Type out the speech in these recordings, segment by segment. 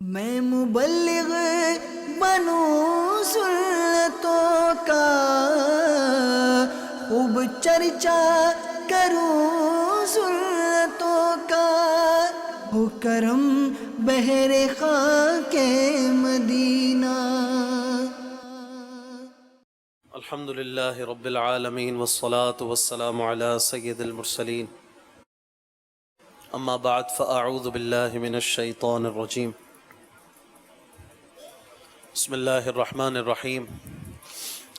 میں مبلغ بنوں سنتوں کا، خوب چرچا کروں سنتوں کا، ہو کرم بہر خاک مدینہ۔ الحمد للہ رب العالمین والصلاة والسلام علی سید المرسلین، اما بعد فاعوذ باللہ من الشیطان الرجیم، بسم اللہ الرحمن الرحیم۔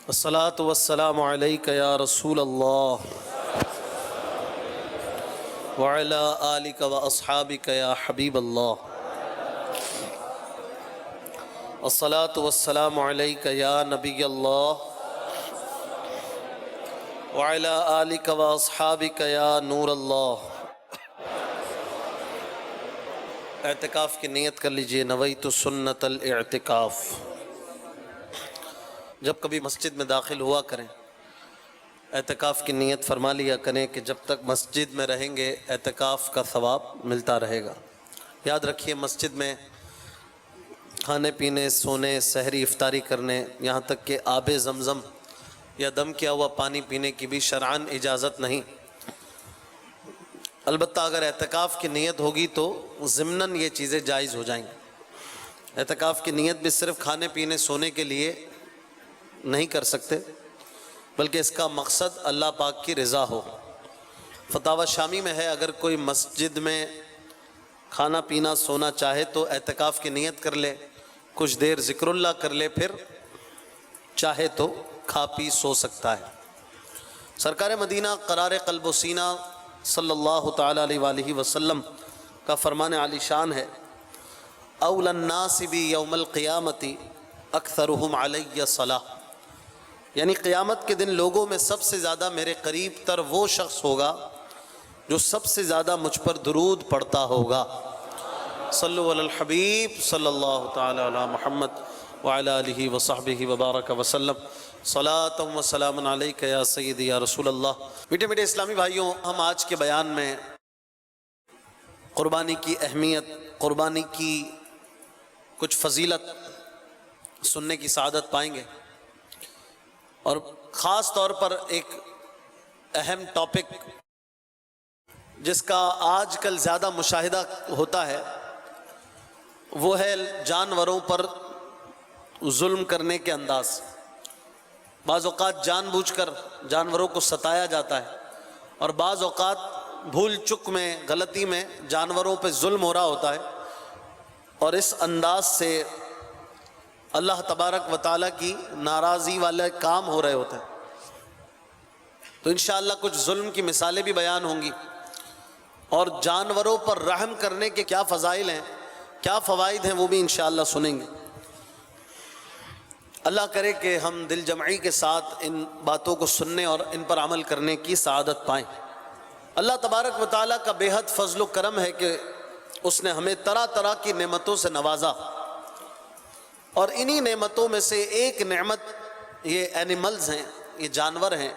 الصلاة والسلام علیک یا رسول اللہ وعلی آلک واصحابک یا حبیب اللہ۔ الصلاة والسلام علیک یا نبی اللہ وعلی آلک واصحابک یا نور اللہ۔ اعتکاف کی نیت کر لیجئے، نویت سنت الاعتکاف۔ جب کبھی مسجد میں داخل ہوا کریں، اعتکاف کی نیت فرما لیا کریں کہ جب تک مسجد میں رہیں گے اعتکاف کا ثواب ملتا رہے گا۔ یاد رکھیے، مسجد میں کھانے پینے، سونے، سحری، افطاری کرنے، یہاں تک کہ آب زمزم یا دم کیا ہوا پانی پینے کی بھی شرعاً اجازت نہیں۔ البتہ اگر اعتکاف کی نیت ہوگی تو ضمناً یہ چیزیں جائز ہو جائیں گی۔ اعتکاف کی نیت بھی صرف کھانے پینے سونے کے لیے نہیں کر سکتے، بلکہ اس کا مقصد اللہ پاک کی رضا ہو۔ فتاوی شامی میں ہے، اگر کوئی مسجد میں کھانا پینا سونا چاہے تو اعتکاف کی نیت کر لے، کچھ دیر ذکر اللہ کر لے، پھر چاہے تو کھا پی سو سکتا ہے۔ سرکار مدینہ قرار قلب و سینہ صلی اللہ تعالیٰ علیہ وآلہ وسلم کا فرمان عالی شان ہے، اول الناس بی یوم القیامت اکثرہم علی صلاۃ، یعنی قیامت کے دن لوگوں میں سب سے زیادہ میرے قریب تر وہ شخص ہوگا جو سب سے زیادہ مجھ پر درود پڑھتا ہوگا۔ صلو علی الحبیب صلی اللہ تعالیٰ علی محمد وعلی آلہ وصحبہ وبارک وسلم، صلاۃ و سلام علیک یا سیدی یا رسول اللہ۔ میٹھے میٹھے اسلامی بھائیوں، ہم آج کے بیان میں قربانی کی اہمیت، قربانی کی کچھ فضیلت سننے کی سعادت پائیں گے، اور خاص طور پر ایک اہم ٹاپک جس کا آج کل زیادہ مشاہدہ ہوتا ہے وہ ہے جانوروں پر ظلم کرنے کے انداز۔ بعض اوقات جان بوجھ کر جانوروں کو ستایا جاتا ہے، اور بعض اوقات بھول چک میں، غلطی میں جانوروں پہ ظلم ہو رہا ہوتا ہے، اور اس انداز سے اللہ تبارک و تعالیٰ کی ناراضی والے کام ہو رہے ہوتے ہیں۔ تو انشاءاللہ کچھ ظلم کی مثالیں بھی بیان ہوں گی، اور جانوروں پر رحم کرنے کے کیا فضائل ہیں، کیا فوائد ہیں، وہ بھی انشاءاللہ سنیں گے۔ اللہ کرے کہ ہم دل جمعی کے ساتھ ان باتوں کو سننے اور ان پر عمل کرنے کی سعادت پائیں۔ اللہ تبارک و تعالیٰ کا بے حد فضل و کرم ہے کہ اس نے ہمیں طرح طرح کی نعمتوں سے نوازا، اور انہی نعمتوں میں سے ایک نعمت یہ اینیملز ہیں، یہ جانور ہیں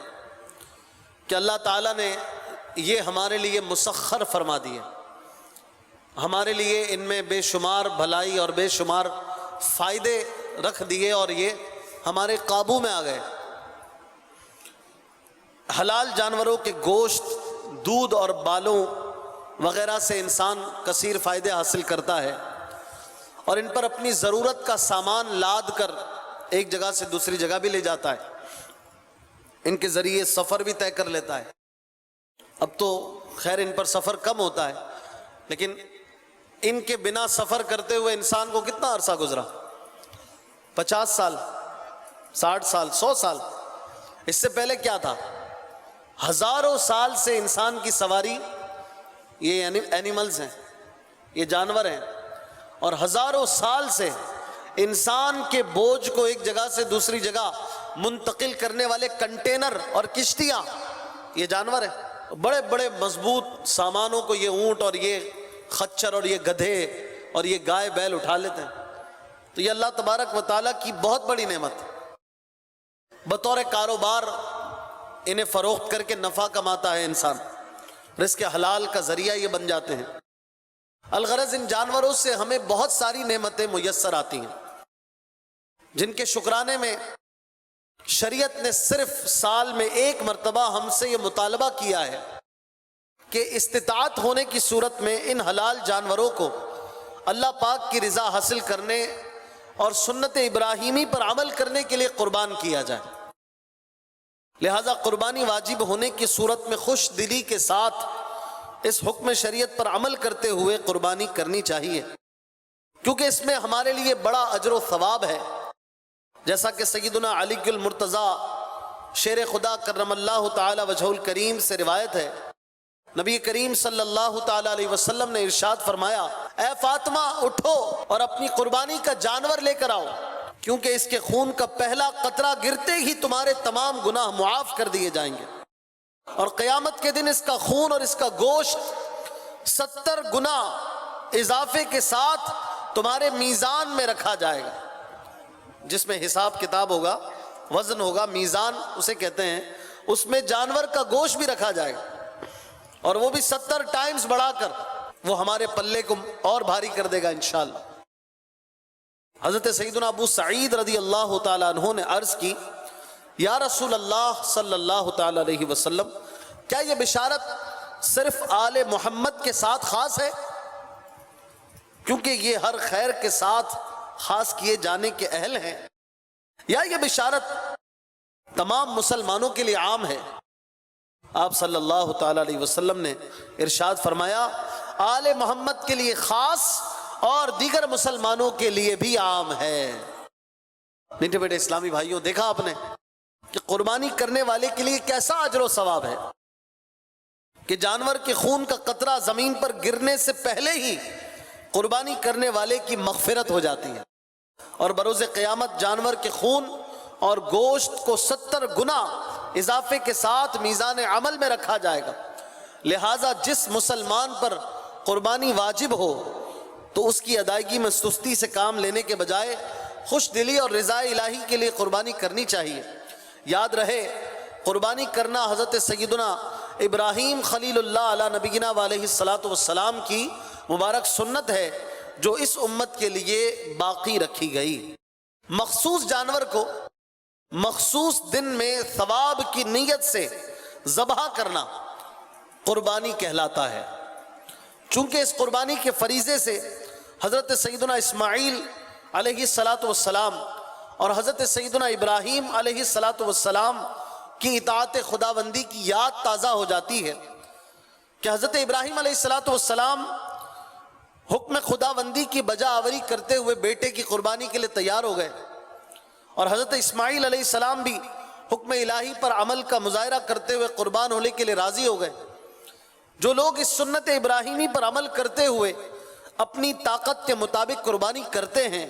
کہ اللہ تعالیٰ نے یہ ہمارے لیے مسخر فرما دیے، ہمارے لیے ان میں بے شمار بھلائی اور بے شمار فائدے رکھ دیے، اور یہ ہمارے قابو میں آ گئے۔ حلال جانوروں کے گوشت، دودھ اور بالوں وغیرہ سے انسان کثیر فائدے حاصل کرتا ہے، اور ان پر اپنی ضرورت کا سامان لاد کر ایک جگہ سے دوسری جگہ بھی لے جاتا ہے، ان کے ذریعے سفر بھی طے کر لیتا ہے۔ اب تو خیر ان پر سفر کم ہوتا ہے، لیکن ان کے بنا سفر کرتے ہوئے انسان کو کتنا عرصہ گزرا؟ 50 سال، 60 سال، 100 سال۔ اس سے پہلے کیا تھا؟ ہزاروں سال سے انسان کی سواری یہ اینیملز ہیں، یہ جانور ہیں، اور ہزاروں سال سے انسان کے بوجھ کو ایک جگہ سے دوسری جگہ منتقل کرنے والے کنٹینر اور کشتیاں یہ جانور ہیں۔ بڑے بڑے مضبوط سامانوں کو یہ اونٹ اور یہ خچر اور یہ گدھے اور یہ گائے بیل اٹھا لیتے ہیں۔ تو یہ اللہ تبارک و تعالیٰ کی بہت بڑی نعمت ہے۔ بطور کاروبار انہیں فروخت کر کے نفع کماتا ہے انسان، رزق حلال کا ذریعہ یہ بن جاتے ہیں۔ الغرض ان جانوروں سے ہمیں بہت ساری نعمتیں میسر آتی ہیں جن کے شکرانے میں شریعت نے صرف سال میں ایک مرتبہ ہم سے یہ مطالبہ کیا ہے کہ استطاعت ہونے کی صورت میں ان حلال جانوروں کو اللہ پاک کی رضا حاصل کرنے اور سنت ابراہیمی پر عمل کرنے کے لیے قربان کیا جائے. لہذا قربانی واجب ہونے کی صورت میں خوش دلی کے ساتھ اس حکم شریعت پر عمل کرتے ہوئے قربانی کرنی چاہیے، کیونکہ اس میں ہمارے لیے بڑا اجر و ثواب ہے. جیسا کہ سیدنا علی المرتضیٰ شیر خدا کرم اللہ تعالی وجہ الکریم سے روایت ہے، نبی کریم صلی اللہ تعالی علیہ وسلم نے ارشاد فرمایا، اے فاطمہ اٹھو اور اپنی قربانی کا جانور لے کر آؤ، کیونکہ اس کے خون کا پہلا قطرہ گرتے ہی تمہارے تمام گناہ معاف کر دیے جائیں گے، اور قیامت کے دن اس کا خون اور اس کا گوشت 70 گنا اضافے کے ساتھ تمہارے میزان میں رکھا جائے گا، جس میں حساب کتاب ہوگا، وزن ہوگا، میزان اسے کہتے ہیں، اس میں جانور کا گوشت بھی رکھا جائے گا، اور وہ بھی 70 ٹائمز بڑھا کر وہ ہمارے پلے کو اور بھاری کر دے گا انشاءاللہ. حضرت سیدنا ابو سعید رضی اللہ تعالیٰ عنہ نے عرض کی، یا رسول اللہ صلی اللہ تعالیٰ علیہ وسلم، کیا یہ بشارت صرف آل محمد کے ساتھ خاص ہے؟ کیونکہ یہ ہر خیر کے ساتھ خاص کیے جانے کے اہل ہیں، یا یہ بشارت تمام مسلمانوں کے لیے عام ہے؟ آپ صلی اللہ تعالیٰ علیہ وسلم نے ارشاد فرمایا، آل محمد کے لیے خاص اور دیگر مسلمانوں کے لیے بھی عام ہے. میٹھے بیٹے اسلامی بھائیوں، دیکھا آپ نے کہ قربانی کرنے والے کے لیے کیسا اجر و ثواب ہے کہ جانور کے خون کا قطرہ زمین پر گرنے سے پہلے ہی قربانی کرنے والے کی مغفرت ہو جاتی ہے، اور بروز قیامت جانور کے خون اور گوشت کو 70 گنا اضافے کے ساتھ میزان عمل میں رکھا جائے گا. لہٰذا جس مسلمان پر قربانی واجب ہو تو اس کی ادائیگی میں سستی سے کام لینے کے بجائے خوش دلی اور رضا الہی کے لیے قربانی کرنی چاہیے. یاد رہے، قربانی کرنا حضرت سیدنا ابراہیم خلیل اللہ علیہ نبینا علیہ السلام کی مبارک سنت ہے جو اس امت کے لیے باقی رکھی گئی. مخصوص جانور کو مخصوص دن میں ثواب کی نیت سے ذبح کرنا قربانی کہلاتا ہے. چونکہ اس قربانی کے فریضے سے حضرت سیدنا اسماعیل علیہ السلام اور حضرت سیدنا ابراہیم علیہ السلام کی اطاعت خداوندی کی یاد تازہ ہو جاتی ہے کہ حضرت ابراہیم علیہ السلام حکم خداوندی کی بجا آوری کرتے ہوئے بیٹے کی قربانی کے لیے تیار ہو گئے، اور حضرت اسماعیل علیہ السلام بھی حکم الہی پر عمل کا مظاہرہ کرتے ہوئے قربان ہونے کے لیے راضی ہو گئے. جو لوگ اس سنت ابراہیمی پر عمل کرتے ہوئے اپنی طاقت کے مطابق قربانی کرتے ہیں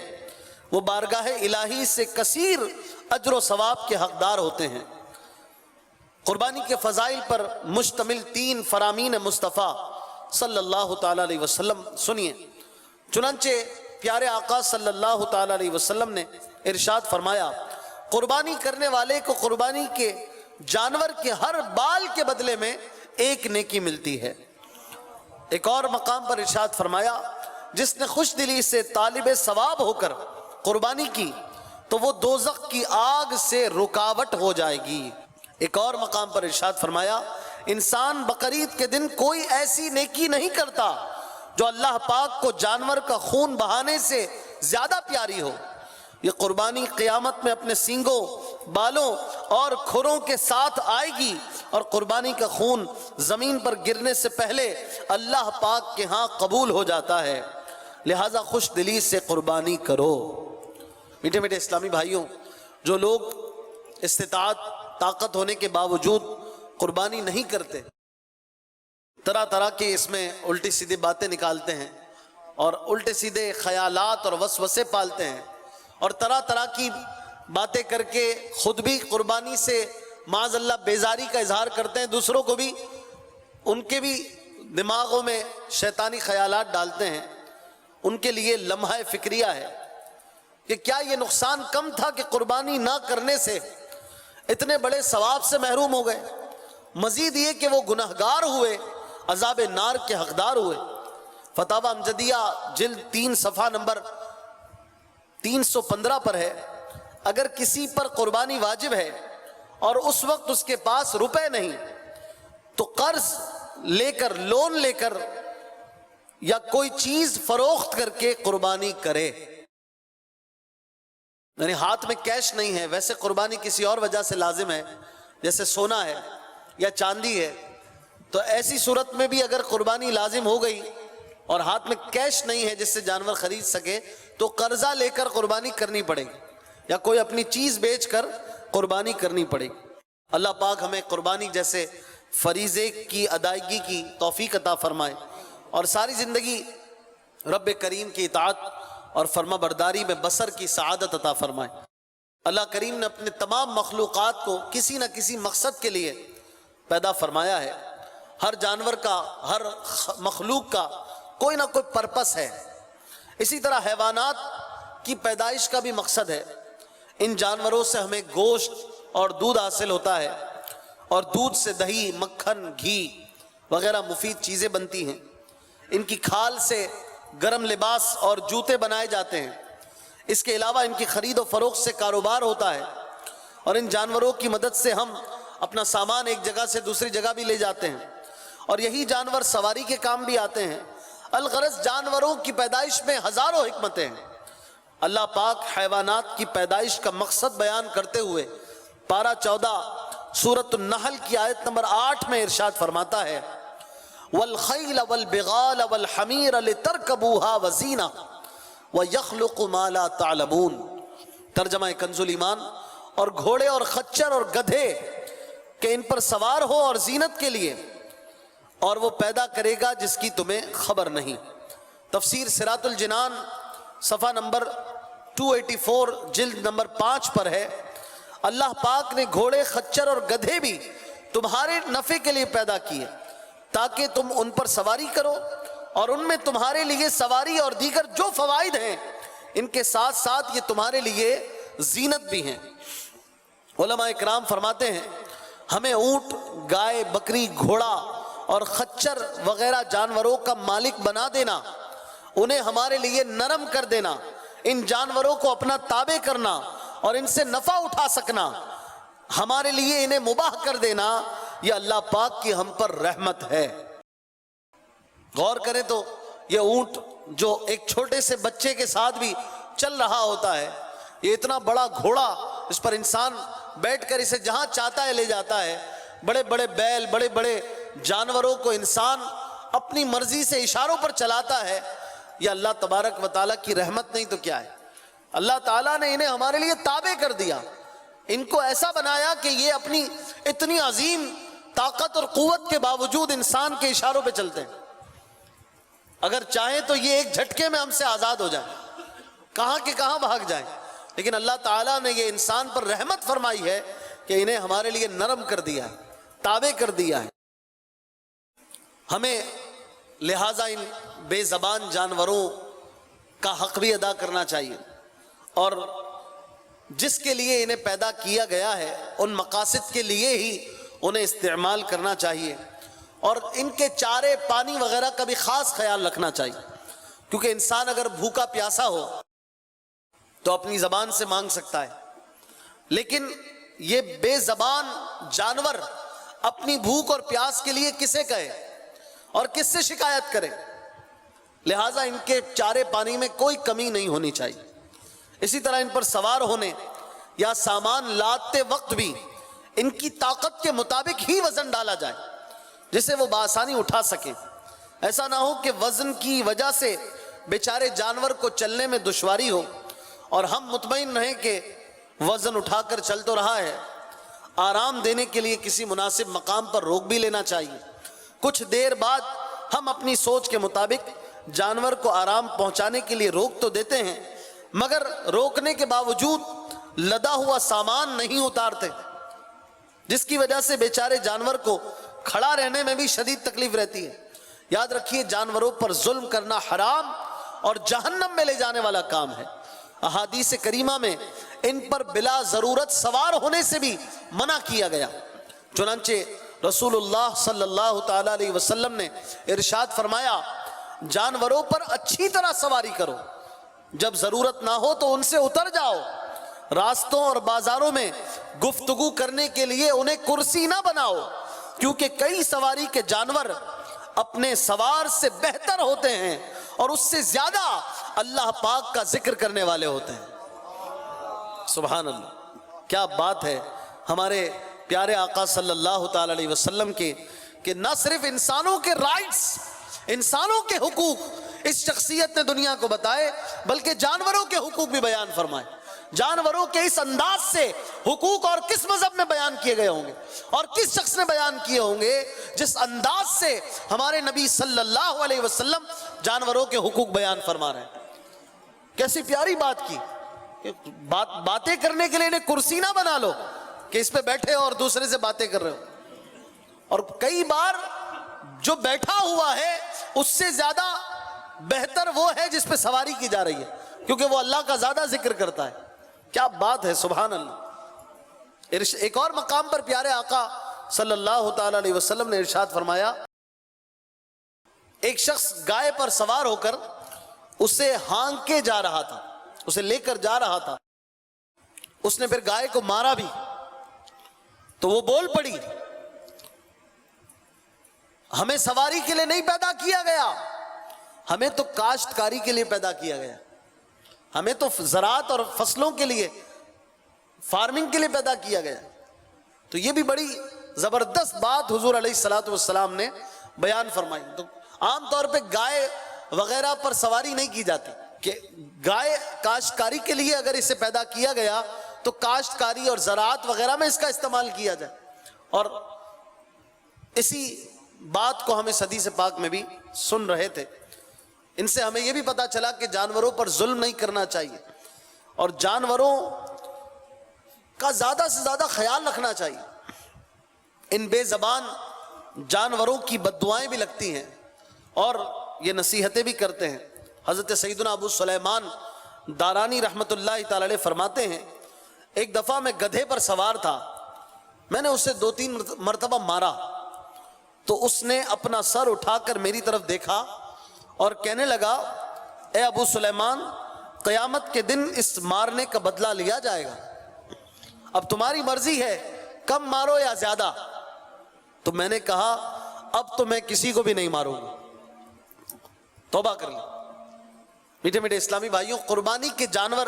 وہ بارگاہ الہی سے کثیر اجر و ثواب کے حقدار ہوتے ہیں. قربانی کے فضائل پر مشتمل 3 فرامین مصطفیٰ صلی اللہ تعالیٰ علیہ وسلم سنیے. چنانچہ پیارے آقا صلی اللہ تعالیٰ علیہ وسلم نے ارشاد فرمایا، قربانی کرنے والے کو قربانی کے جانور کے ہر بال کے بدلے میں ایک نیکی ملتی ہے. ایک اور مقام پر ارشاد فرمایا، جس نے خوش دلی سے طالب ثواب ہو کر قربانی کی تو وہ دوزخ کی آگ سے رکاوٹ ہو جائے گی. ایک اور مقام پر ارشاد فرمایا، انسان بقرعید کے دن کوئی ایسی نیکی نہیں کرتا جو اللہ پاک کو جانور کا خون بہانے سے زیادہ پیاری ہو. یہ قربانی قیامت میں اپنے سینگوں، بالوں اور کھروں کے ساتھ آئے گی، اور قربانی کا خون زمین پر گرنے سے پہلے اللہ پاک کے ہاں قبول ہو جاتا ہے. لہذا خوش دلی سے قربانی کرو. میٹھے میٹھے اسلامی بھائیوں، جو لوگ استطاعت طاقت ہونے کے باوجود قربانی نہیں کرتے، طرح طرح کے اس میں الٹی سیدھی باتیں نکالتے ہیں اور الٹے سیدھے خیالات اور وسوسے پالتے ہیں، اور طرح طرح کی باتیں کر کے خود بھی قربانی سے معاذ اللہ بیزاری کا اظہار کرتے ہیں، دوسروں کو بھی ان کے بھی دماغوں میں شیطانی خیالات ڈالتے ہیں. ان کے لیے لمحہ فکریہ ہے کہ کیا یہ نقصان کم تھا کہ قربانی نہ کرنے سے اتنے بڑے ثواب سے محروم ہو گئے، مزید یہ کہ وہ گناہگار ہوئے، عذاب نار کے حقدار ہوئے. فتاوی امجدیہ جلد 3 صفحہ نمبر 315 پر ہے، اگر کسی پر قربانی واجب ہے اور اس وقت اس کے پاس روپے نہیں تو قرض لے کر، لون لے کر یا کوئی چیز فروخت کر کے قربانی کرے. یعنی ہاتھ میں کیش نہیں ہے، ویسے قربانی کسی اور وجہ سے لازم ہے، جیسے سونا ہے یا چاندی ہے، تو ایسی صورت میں بھی اگر قربانی لازم ہو گئی اور ہاتھ میں کیش نہیں ہے جس سے جانور خرید سکے تو قرضہ لے کر قربانی کرنی پڑے گی یا کوئی اپنی چیز بیچ کر قربانی کرنی پڑے گی. اللہ پاک ہمیں قربانی جیسے فریضے کی ادائیگی کی توفیق عطا فرمائے اور ساری زندگی رب کریم کی اطاعت اور فرما برداری میں بسر کی سعادت عطا فرمائے. اللہ کریم نے اپنے تمام مخلوقات کو کسی نہ کسی مقصد کے لیے پیدا فرمایا ہے. ہر جانور کا، ہر مخلوق کا کوئی نہ کوئی پرپس ہے. اسی طرح حیوانات کی پیدائش کا بھی مقصد ہے. ان جانوروں سے ہمیں گوشت اور دودھ حاصل ہوتا ہے اور دودھ سے دہی، مکھن، گھی وغیرہ مفید چیزیں بنتی ہیں. ان کی کھال سے گرم لباس اور جوتے بنائے جاتے ہیں. اس کے علاوہ ان کی خرید و فروخت سے کاروبار ہوتا ہے اور ان جانوروں کی مدد سے ہم اپنا سامان ایک جگہ سے دوسری جگہ بھی لے جاتے ہیں اور یہی جانور سواری کے کام بھی آتے ہیں. الغرض جانوروں کی پیدائش میں ہزاروں حکمتیں ہیں. اللہ پاک حیوانات کی پیدائش کا مقصد بیان کرتے ہوئے پارہ 14 سورۃ النحل کی آیت نمبر 8 میں ارشاد فرماتا ہے وَالْخَيْلَ وَالْبِغَالَ وَالْحَمِيرَ لِتَرْكَبُوهَا وَزِينَةً وَيَخْلُقُ مَا لَا تَعْلَمُونَ. ترجمہ کنز ایمان، اور گھوڑے اور خچر اور گدھے کہ ان پر سوار ہو اور زینت کے لیے، اور وہ پیدا کرے گا جس کی تمہیں خبر نہیں. تفسیر صراط الجنان صفحہ نمبر 284 جلد نمبر 5 پر ہے اللہ پاک نے گھوڑے، خچر اور گدھے بھی تمہارے نفع کے لیے پیدا کیے تاکہ تم ان پر سواری کرو، اور ان میں تمہارے لیے سواری اور دیگر جو فوائد ہیں ان کے ساتھ ساتھ یہ تمہارے لیے زینت بھی ہیں. علماء اکرام فرماتے ہیں ہمیں اونٹ، گائے، بکری، گھوڑا اور خچر وغیرہ جانوروں کا مالک بنا دینا، انہیں ہمارے لیے نرم کر دینا، ان جانوروں کو اپنا تابع کرنا اور ان سے نفع اٹھا سکنا، ہمارے لیے انہیں مباح کر دینا، یہ اللہ پاک کی ہم پر رحمت ہے. غور کریں تو یہ اونٹ جو ایک چھوٹے سے بچے کے ساتھ بھی چل رہا ہوتا ہے، یہ اتنا بڑا گھوڑا اس پر انسان بیٹھ کر اسے جہاں چاہتا ہے لے جاتا ہے. بڑے بڑے بیل، بڑے بڑے جانوروں کو انسان اپنی مرضی سے اشاروں پر چلاتا ہے. یہ اللہ تبارک و تعالیٰ کی رحمت نہیں تو کیا ہے؟ اللہ تعالیٰ نے انہیں ہمارے لیے تابع کر دیا، ان کو ایسا بنایا کہ یہ اپنی اتنی عظیم طاقت اور قوت کے باوجود انسان کے اشاروں پہ چلتے ہیں. اگر چاہیں تو یہ ایک جھٹکے میں ہم سے آزاد ہو جائیں، کہاں کے کہاں بھاگ جائیں، لیکن اللہ تعالیٰ نے یہ انسان پر رحمت فرمائی ہے کہ انہیں ہمارے لیے نرم کر دیا ہے، تابع کر دیا ہے. ہمیں لہٰذا ان بے زبان جانوروں کا حق بھی ادا کرنا چاہیے اور جس کے لیے انہیں پیدا کیا گیا ہے ان مقاصد کے لیے ہی انہیں استعمال کرنا چاہیے اور ان کے چارے، پانی وغیرہ کا بھی خاص خیال رکھنا چاہیے، کیونکہ انسان اگر بھوکا پیاسا ہو تو اپنی زبان سے مانگ سکتا ہے، لیکن یہ بے زبان جانور اپنی بھوک اور پیاس کے لیے کسے کہے اور کس سے شکایت کرے؟ لہٰذا ان کے چارے پانی میں کوئی کمی نہیں ہونی چاہیے. اسی طرح ان پر سوار ہونے یا سامان لادتے وقت بھی ان کی طاقت کے مطابق ہی وزن ڈالا جائے جسے وہ بآسانی اٹھا سکیں. ایسا نہ ہو کہ وزن کی وجہ سے بیچارے جانور کو چلنے میں دشواری ہو اور ہم مطمئن رہیں کہ وزن اٹھا کر چل تو رہا ہے. آرام دینے کے لیے کسی مناسب مقام پر روک بھی لینا چاہیے. کچھ دیر بعد ہم اپنی سوچ کے مطابق جانور کو آرام پہنچانے کے لیے روک تو دیتے ہیں، مگر روکنے کے باوجود لدا ہوا سامان نہیں اتارتے، جس کی وجہ سے بیچارے جانور کو کھڑا رہنے میں بھی شدید تکلیف رہتی ہے. یاد رکھیے جانوروں پر ظلم کرنا حرام اور جہنم میں لے جانے والا کام ہے. احادیث کریمہ میں ان پر بلا ضرورت سوار ہونے سے بھی منع کیا گیا. چنانچہ رسول اللہ صلی اللہ تعالی علیہ وسلم نے ارشاد فرمایا جانوروں پر اچھی طرح سواری کرو، جب ضرورت نہ ہو تو ان سے اتر جاؤ، راستوں اور بازاروں میں گفتگو کرنے کے لیے انہیں کرسی نہ بناؤ، کیونکہ کئی سواری کے جانور اپنے سوار سے بہتر ہوتے ہیں اور اس سے زیادہ اللہ پاک کا ذکر کرنے والے ہوتے ہیں۔ سبحان اللہ، کیا بات ہے ہمارے پیارے آقا صلی اللہ تعالی علیہ وسلم کے، کہ نہ صرف انسانوں کے رائٹس، انسانوں کے حقوق اس شخصیت نے دنیا کو بتائے، بلکہ جانوروں کے حقوق بھی بیان فرمائے۔ جانوروں کے اس انداز سے حقوق اور کس مذہب میں بیان کیے گئے ہوں گے، اور کس شخص نے بیان کیے ہوں گے جس انداز سے ہمارے نبی صلی اللہ علیہ وسلم جانوروں کے حقوق بیان فرما رہے ہیں۔ کیسی پیاری بات کی کہ باتیں کرنے کے لیے انہیں کرسی نہ بنا لو کہ اس پہ بیٹھے ہو اور دوسرے سے باتیں کر رہے ہو، اور کئی بار جو بیٹھا ہوا ہے اس سے زیادہ بہتر وہ ہے جس پہ سواری کی جا رہی ہے، کیونکہ وہ اللہ کا زیادہ ذکر کرتا ہے۔ کیا بات ہے، سبحان اللہ۔ ایک اور مقام پر پیارے آقا صلی اللہ تعالی علیہ وسلم نے ارشاد فرمایا، ایک شخص گائے پر سوار ہو کر اسے ہانک کے جا رہا تھا، اسے لے کر جا رہا تھا، اس نے پھر گائے کو مارا بھی تو وہ بول پڑی، ہمیں سواری کے لیے نہیں پیدا کیا گیا، ہمیں تو کاشتکاری کے لیے پیدا کیا گیا، ہمیں تو زراعت اور فصلوں کے لیے، فارمنگ کے لیے پیدا کیا گیا۔ تو یہ بھی بڑی زبردست بات حضور علیہ الصلوۃ والسلام نے بیان فرمائی۔ تو عام طور پہ گائے وغیرہ پر سواری نہیں کی جاتی، کہ گائے کاشتکاری کے لیے اگر اسے پیدا کیا گیا تو کاشتکاری اور زراعت وغیرہ میں اس کا استعمال کیا جائے، اور اسی بات کو ہم اس حدیث پاک میں بھی سن رہے تھے۔ ان سے ہمیں یہ بھی پتا چلا کہ جانوروں پر ظلم نہیں کرنا چاہیے، اور جانوروں کا زیادہ سے زیادہ خیال رکھنا چاہیے۔ ان بے زبان جانوروں کی بددعائیں بھی لگتی ہیں اور یہ نصیحتیں بھی کرتے ہیں۔ حضرت سیدنا ابو سلیمان دارانی رحمت اللہ تعالی علیہ فرماتے ہیں، ایک دفعہ میں گدھے پر سوار تھا، میں نے اسے 2-3 مرتبہ مارا تو اس نے اپنا سر اٹھا کر میری طرف دیکھا اور کہنے لگا، اے ابو سلیمان، قیامت کے دن اس مارنے کا بدلہ لیا جائے گا، اب تمہاری مرضی ہے، کم مارو یا زیادہ۔ تو میں نے کہا، اب تو میں کسی کو بھی نہیں ماروں گا، توبہ کر لی۔ میٹھے میٹھے اسلامی بھائیوں، قربانی کے جانور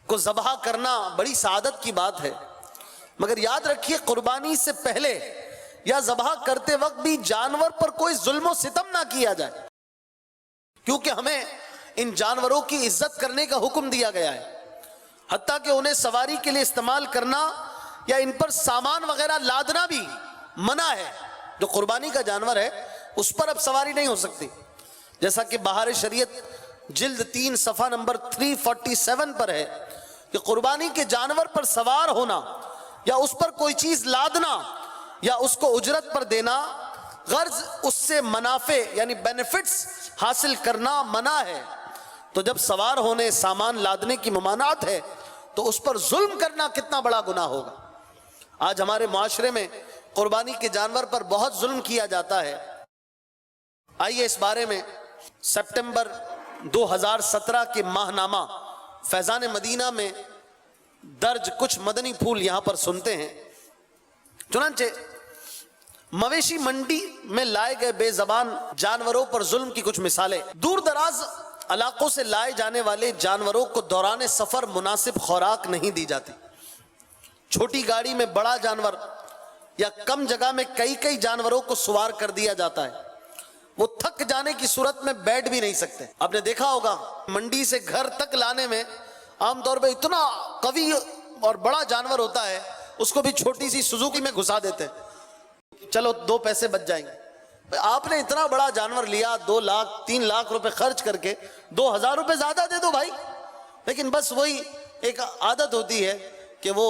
کو ذبح کرنا بڑی سعادت کی بات ہے، مگر یاد رکھیے قربانی سے پہلے یا ذبح کرتے وقت بھی جانور پر کوئی ظلم و ستم نہ کیا جائے، کیونکہ ہمیں ان جانوروں کی عزت کرنے کا حکم دیا گیا ہے، حتیٰ کہ انہیں سواری کے لیے استعمال کرنا یا ان پر سامان وغیرہ لادنا بھی منع ہے۔ جو قربانی کا جانور ہے اس پر اب سواری نہیں ہو سکتی، جیسا کہ بہار شریعت جلد 3 صفحہ نمبر 347 پر ہے کہ قربانی کے جانور پر سوار ہونا یا اس پر کوئی چیز لادنا یا اس کو اجرت پر دینا، غرض اس سے منافع یعنی بینیفٹس حاصل کرنا منع ہے۔ تو جب سوار ہونے، سامان لادنے کی ممانعت ہے تو اس پر ظلم کرنا کتنا بڑا گناہ ہوگا۔ آج ہمارے معاشرے میں قربانی کے جانور پر بہت ظلم کیا جاتا ہے۔ آئیے اس بارے میں سپٹمبر 2017 کے ماہ نامہ فیضان مدینہ میں درج کچھ مدنی پھول یہاں پر سنتے ہیں۔ چنانچہ مویشی منڈی میں لائے گئے بے زبان جانوروں پر ظلم کی کچھ مثالیں۔ دور دراز علاقوں سے لائے جانے والے جانوروں کو دوران سفر مناسب خوراک نہیں دی جاتی۔ چھوٹی گاڑی میں بڑا جانور یا کم جگہ میں کئی جانوروں کو سوار کر دیا جاتا ہے، وہ تھک جانے کی صورت میں بیٹھ بھی نہیں سکتے۔ آپ نے دیکھا ہوگا منڈی سے گھر تک لانے میں عام طور پہ اتنا قوی اور بڑا جانور ہوتا ہے، اس کو بھی چھوٹی سی سوزوکی میں گھسا دیتے ہیں، چلو 2 پیسے بچ جائیں گے۔ آپ نے اتنا بڑا جانور لیا، 2 لاکھ 3 لاکھ روپے خرچ کر کے 2000 روپے زیادہ دے دو بھائی، لیکن بس وہی ایک عادت ہوتی ہے کہ وہ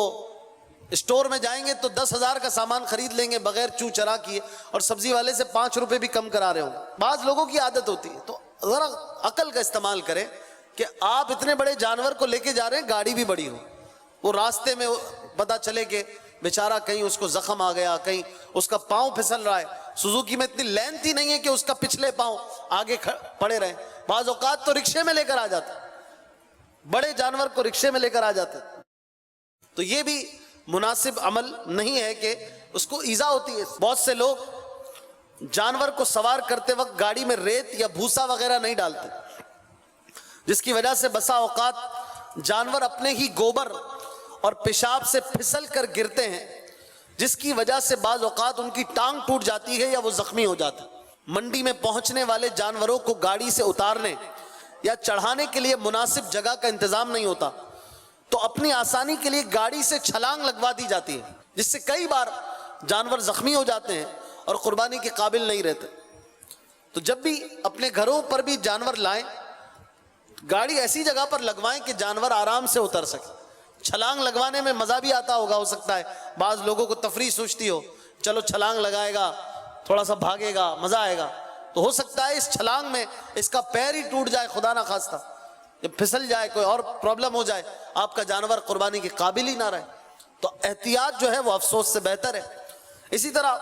اسٹور میں جائیں گے تو 10,000 کا سامان خرید لیں گے بغیر چو چرا کیے، اور سبزی والے سے 5 روپے بھی کم کرا رہے ہوں۔ بعض لوگوں کی عادت ہوتی ہے، تو ذرا عقل کا استعمال کریں کہ آپ اتنے بڑے جانور کو لے کے جا رہے ہیں، گاڑی بھی بڑی ہو، وہ راستے میں پتہ چلے کہ بیچارہ کہیں اس کو زخم آ گیا, کہیں اس کا پاؤں پھسل رہا ہے. سوزوکی میں اتنی لینتھ ہی نہیں ہے کہ اس کا پچھلے پاؤں آگے پڑے رہیں. بعض اوقات تو رکشے میں لے کر آ جاتے, بڑے جانور کو رکشے میں لے کر آ جاتے. تو یہ بھی مناسب عمل نہیں ہے کہ اس کو ایذا ہوتی ہے. بہت سے لوگ جانور کو سوار کرتے وقت گاڑی میں ریت یا بھوسا وغیرہ نہیں ڈالتے, جس کی وجہ سے بسا اوقات جانور اپنے ہی گوبر اور پیشاب سے پھسل کر گرتے ہیں, جس کی وجہ سے بعض اوقات ان کی ٹانگ ٹوٹ جاتی ہے یا وہ زخمی ہو جاتے ہیں. منڈی میں پہنچنے والے جانوروں کو گاڑی سے اتارنے یا چڑھانے کے لیے مناسب جگہ کا انتظام نہیں ہوتا, تو اپنی آسانی کے لیے گاڑی سے چھلانگ لگوا دی جاتی ہے, جس سے کئی بار جانور زخمی ہو جاتے ہیں اور قربانی کے قابل نہیں رہتے. تو جب بھی اپنے گھروں پر بھی جانور لائیں, گاڑی ایسی جگہ پر لگوائیں کہ جانور آرام سے اتر سکے. چھلانگ لگوانے میں مزہ بھی آتا ہوگا, ہو سکتا ہے بعض لوگوں کو تفریح سوچتی ہو, چلو چھلانگ لگائے گا, تھوڑا سا بھاگے گا, مزہ آئے گا. تو ہو سکتا ہے اس چھلانگ میں اس کا پیر ہی ٹوٹ جائے, خدا نہ خواستہ, جب پھسل جائے کوئی اور پرابلم ہو جائے, آپ کا جانور قربانی کے قابل ہی نہ رہے. تو احتیاط جو ہے وہ افسوس سے بہتر ہے. اسی طرح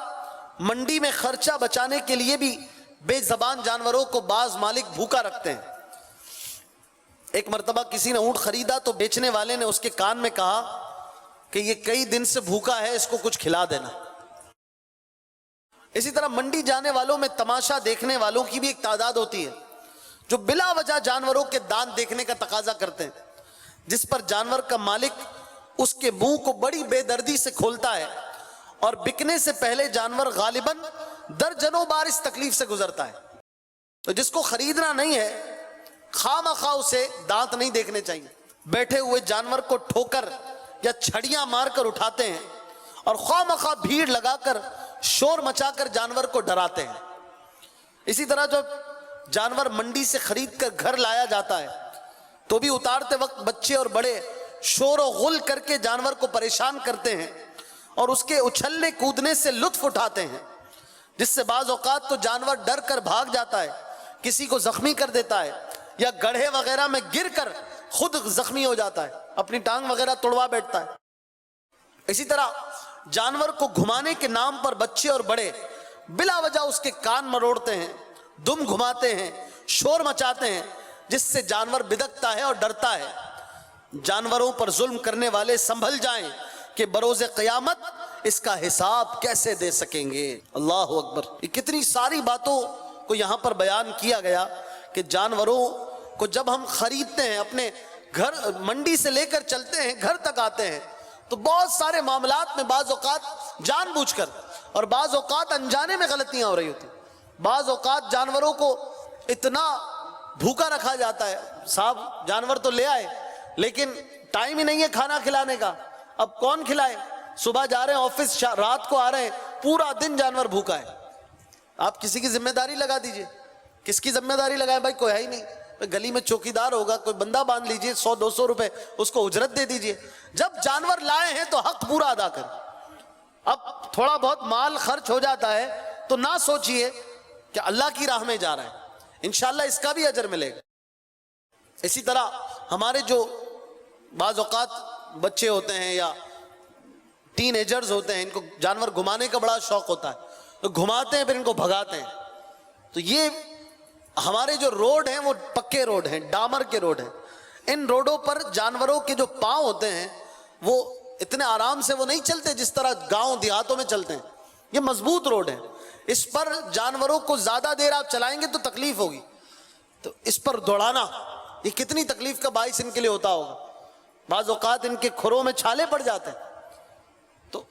منڈی میں خرچہ بچانے کے لیے بھی بے زبان جانوروں کو بعض مالک بھوکا رکھتے ہیں. ایک مرتبہ کسی نے اونٹ خریدا تو بیچنے والے نے اس کے کان میں کہا کہ یہ کئی دن سے بھوکا ہے, اس کو کچھ کھلا دینا. اسی طرح منڈی جانے والوں میں تماشا دیکھنے والوں کی بھی ایک تعداد ہوتی ہے جو بلا وجہ جانوروں کے دانت دیکھنے کا تقاضا کرتے ہیں, جس پر جانور کا مالک اس کے منہ کو بڑی بے دردی سے کھولتا ہے اور بکنے سے پہلے جانور غالباً درجنوں بار اس تکلیف سے گزرتا ہے. تو جس کو خریدنا نہیں ہے خواہ مخواہ اسے دانت نہیں دیکھنے چاہیے. بیٹھے ہوئے جانور کو ٹھوکر یا چھڑیاں مار کر اٹھاتے ہیں اور خواہ مخواہ بھیڑ لگا کر شور مچا کر جانور کو ڈراتے ہیں. اسی طرح جب جانور منڈی سے خرید کر گھر لایا جاتا ہے تو بھی اتارتے وقت بچے اور بڑے شور و غل کر کے جانور کو پریشان کرتے ہیں اور اس کے اچھلنے کودنے سے لطف اٹھاتے ہیں, جس سے بعض اوقات تو جانور ڈر کر بھاگ جاتا ہے, کسی کو زخمی کر دیتا ہے یا گڑھے وغیرہ میں گر کر خود زخمی ہو جاتا ہے, اپنی ٹانگ وغیرہ توڑوا بیٹھتا ہے. اسی طرح جانور کو گھمانے کے نام پر بچے اور بڑے بلا وجہ اس کے کان مروڑتے ہیں, دم گھماتے ہیں, شور مچاتے ہیں, جس سے جانور بدکتا ہے اور ڈرتا ہے. جانوروں پر ظلم کرنے والے سنبھل جائیں کہ بروز قیامت اس کا حساب کیسے دے سکیں گے. اللہ اکبر. یہ کتنی ساری باتوں کو یہاں پر بیان کیا گیا کہ جانوروں کو جب ہم خریدتے ہیں, اپنے گھر منڈی سے لے کر چلتے ہیں, گھر تک آتے ہیں, تو بہت سارے معاملات میں بعض اوقات جان بوجھ کر اور بعض اوقات انجانے میں غلطیاں ہو رہی ہوتی. بعض اوقات جانوروں کو اتنا بھوکا رکھا جاتا ہے, صاحب جانور تو لے آئے لیکن ٹائم ہی نہیں ہے کھانا کھلانے کا, اب کون کھلائے, صبح جا رہے ہیں آفس, رات کو آ رہے ہیں, پورا دن جانور بھوکا ہے. آپ کسی کی ذمہ داری لگا دیجئے. کس کی ذمہ داری لگائے بھائی, کوئی ہے ہی نہیں. گلی میں چوکیدار ہوگا, کوئی بندہ باندھ لیجئے, 100-200 روپے اس کو اجرت دے دیجئے. جب جانور لائے ہیں تو حق پورا ادا کر. اب تھوڑا بہت مال خرچ ہو جاتا ہے تو نہ سوچئے کہ اللہ کی راہ میں جا رہا ہے, انشاءاللہ اس کا بھی اجر ملے گا. اسی طرح ہمارے جو بعض اوقات بچے ہوتے ہیں یا ٹین ایجرز ہوتے ہیں, ان کو جانور گھمانے کا بڑا شوق ہوتا ہے, تو گھماتے ہیں پھر ان کو بھگاتے ہیں. تو یہ ہمارے جو روڈ ہیں وہ پکے روڈ ہیں, ڈامر کے روڈ ہیں. ان روڈوں پر جانوروں کے جو پاؤں ہوتے ہیں وہ اتنے آرام سے وہ نہیں چلتے جس طرح گاؤں دیہاتوں میں چلتے ہیں. یہ مضبوط روڈ ہے, اس پر جانوروں کو زیادہ دیر آپ چلائیں گے تو تکلیف ہوگی. تو اس پر دوڑانا یہ کتنی تکلیف کا باعث ان کے لیے ہوتا ہوگا. بعض اوقات ان کے کھروں میں چھالے پڑ جاتے ہیں. تو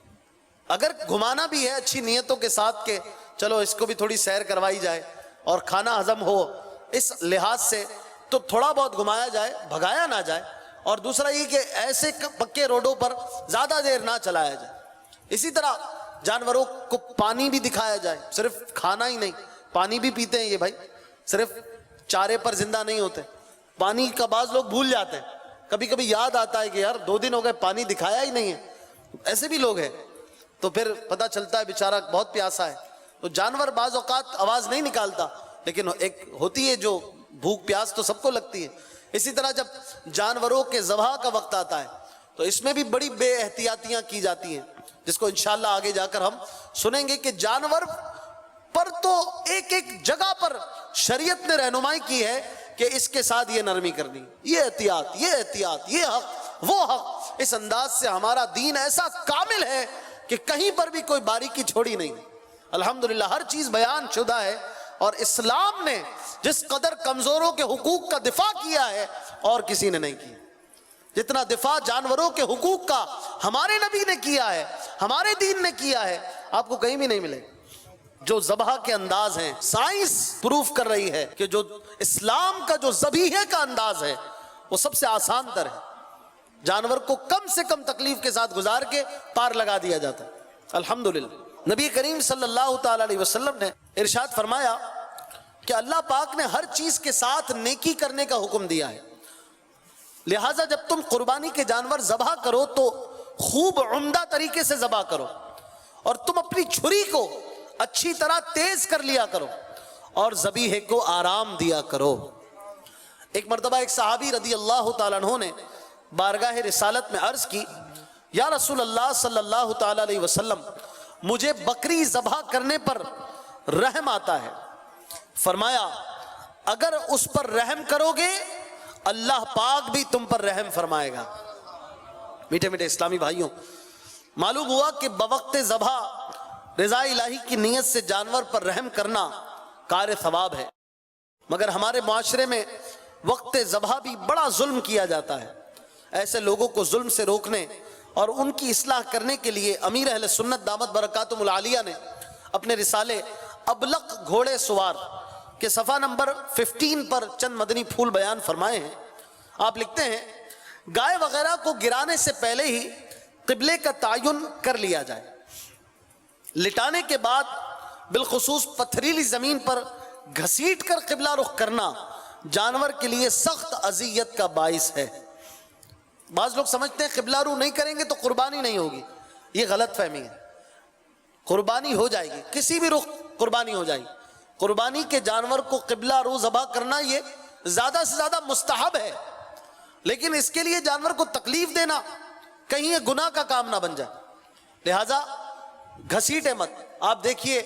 اگر گھمانا بھی ہے اچھی نیتوں کے ساتھ کہ چلو اس کو بھی تھوڑی سیر کروائی جائے اور کھانا ہضم ہو, اس لحاظ سے تو تھوڑا بہت گھمایا جائے, بھگایا نہ جائے. اور دوسرا یہ کہ ایسے پکے روڈوں پر زیادہ دیر نہ چلایا جائے. اسی طرح جانوروں کو پانی بھی دکھایا جائے, صرف کھانا ہی نہیں, پانی بھی پیتے ہیں یہ بھائی, صرف چارے پر زندہ نہیں ہوتے. پانی کا بعض لوگ بھول جاتے ہیں, کبھی کبھی یاد آتا ہے کہ یار 2 دن ہو گئے پانی دکھایا ہی نہیں ہے, ایسے بھی لوگ ہیں. تو پھر پتہ چلتا ہے بیچارہ بہت پیاسا ہے. تو جانور بعض اوقات آواز نہیں نکالتا, لیکن ایک ہوتی ہے جو بھوک پیاس تو سب کو لگتی ہے. اسی طرح جب جانوروں کے ذبح کا وقت آتا ہے تو اس میں بھی بڑی بے احتیاطیاں کی جاتی ہیں، جس کو انشاءاللہ آگے جا کر ہم سنیں گے کہ جانور پر تو ایک ایک جگہ پر شریعت نے رہنمائی کی ہے کہ اس کے ساتھ یہ نرمی کرنی، یہ احتیاط، یہ احتیاط، یہ حق، وہ حق۔ اس انداز سے ہمارا دین ایسا کامل ہے کہ کہیں پر بھی کوئی باریکی چھوڑی نہیں، الحمدللہ ہر چیز بیان شدہ ہے۔ اور اسلام نے جس قدر کمزوروں کے حقوق کا دفاع کیا ہے اور کسی نے نہیں کیا، جتنا دفاع جانوروں کے حقوق کا ہمارے نبی نے کیا ہے، ہمارے دین نے کیا ہے، آپ کو کہیں بھی نہیں ملے۔ جو ذبح کے انداز ہیں، سائنس پروف کر رہی ہے کہ جو اسلام کا جو ذبیحے کا انداز ہے وہ سب سے آسان تر ہے، جانور کو کم سے کم تکلیف کے ساتھ گزار کے پار لگا دیا جاتا ہے، الحمدللہ۔ نبی کریم صلی اللہ تعالی علیہ وسلم نے ارشاد فرمایا کہ اللہ پاک نے ہر چیز کے ساتھ نیکی کرنے کا حکم دیا ہے، لہٰذا جب تم قربانی کے جانور ذبح کرو تو خوب عمدہ طریقے سے ذبح کرو، اور تم اپنی چھری کو اچھی طرح تیز کر لیا کرو، اور ذبیحے کو آرام دیا کرو۔ ایک مرتبہ ایک صحابی رضی اللہ تعالیٰ عنہ نے بارگاہ رسالت میں عرض کی، یا رسول اللہ صلی اللہ تعالیٰ علیہ وسلم، مجھے بکری ذبح کرنے پر رحم آتا ہے۔ فرمایا اگر اس پر رحم کرو گے اللہ پاک بھی تم پر رحم فرمائے گا۔ میٹھے میٹھے اسلامی بھائیوں، معلوم ہوا کہ بوقت ذبح رضا الہی کی نیت سے جانور پر رحم کرنا کار ثواب ہے، مگر ہمارے معاشرے میں وقت ذبح بھی بڑا ظلم کیا جاتا ہے۔ ایسے لوگوں کو ظلم سے روکنے اور ان کی اصلاح کرنے کے لیے امیر اہل سنت دامت برکاتہم العالیہ نے اپنے رسالے ابلق گھوڑے سوار کے صفحہ نمبر 15 پر چند مدنی پھول بیان فرمائے ہیں۔ آپ لکھتے ہیں، گائے وغیرہ کو گرانے سے پہلے ہی قبلے کا تعین کر لیا جائے، لٹانے کے بعد بالخصوص پتھریلی زمین پر گھسیٹ کر قبلہ رخ کرنا جانور کے لیے سخت اذیت کا باعث ہے۔ بعض لوگ سمجھتے ہیں قبلہ رو نہیں کریں گے تو قربانی نہیں ہوگی، یہ غلط فہمی ہے۔ قربانی ہو جائے گی، کسی بھی رخ قربانی ہو جائے گی۔ قربانی کے جانور کو قبلہ رو ذبح کرنا یہ زیادہ سے زیادہ مستحب ہے، لیکن اس کے لیے جانور کو تکلیف دینا کہیں یہ گناہ کا کام نہ بن جائے، لہٰذا گھسیٹے مت۔ آپ دیکھیے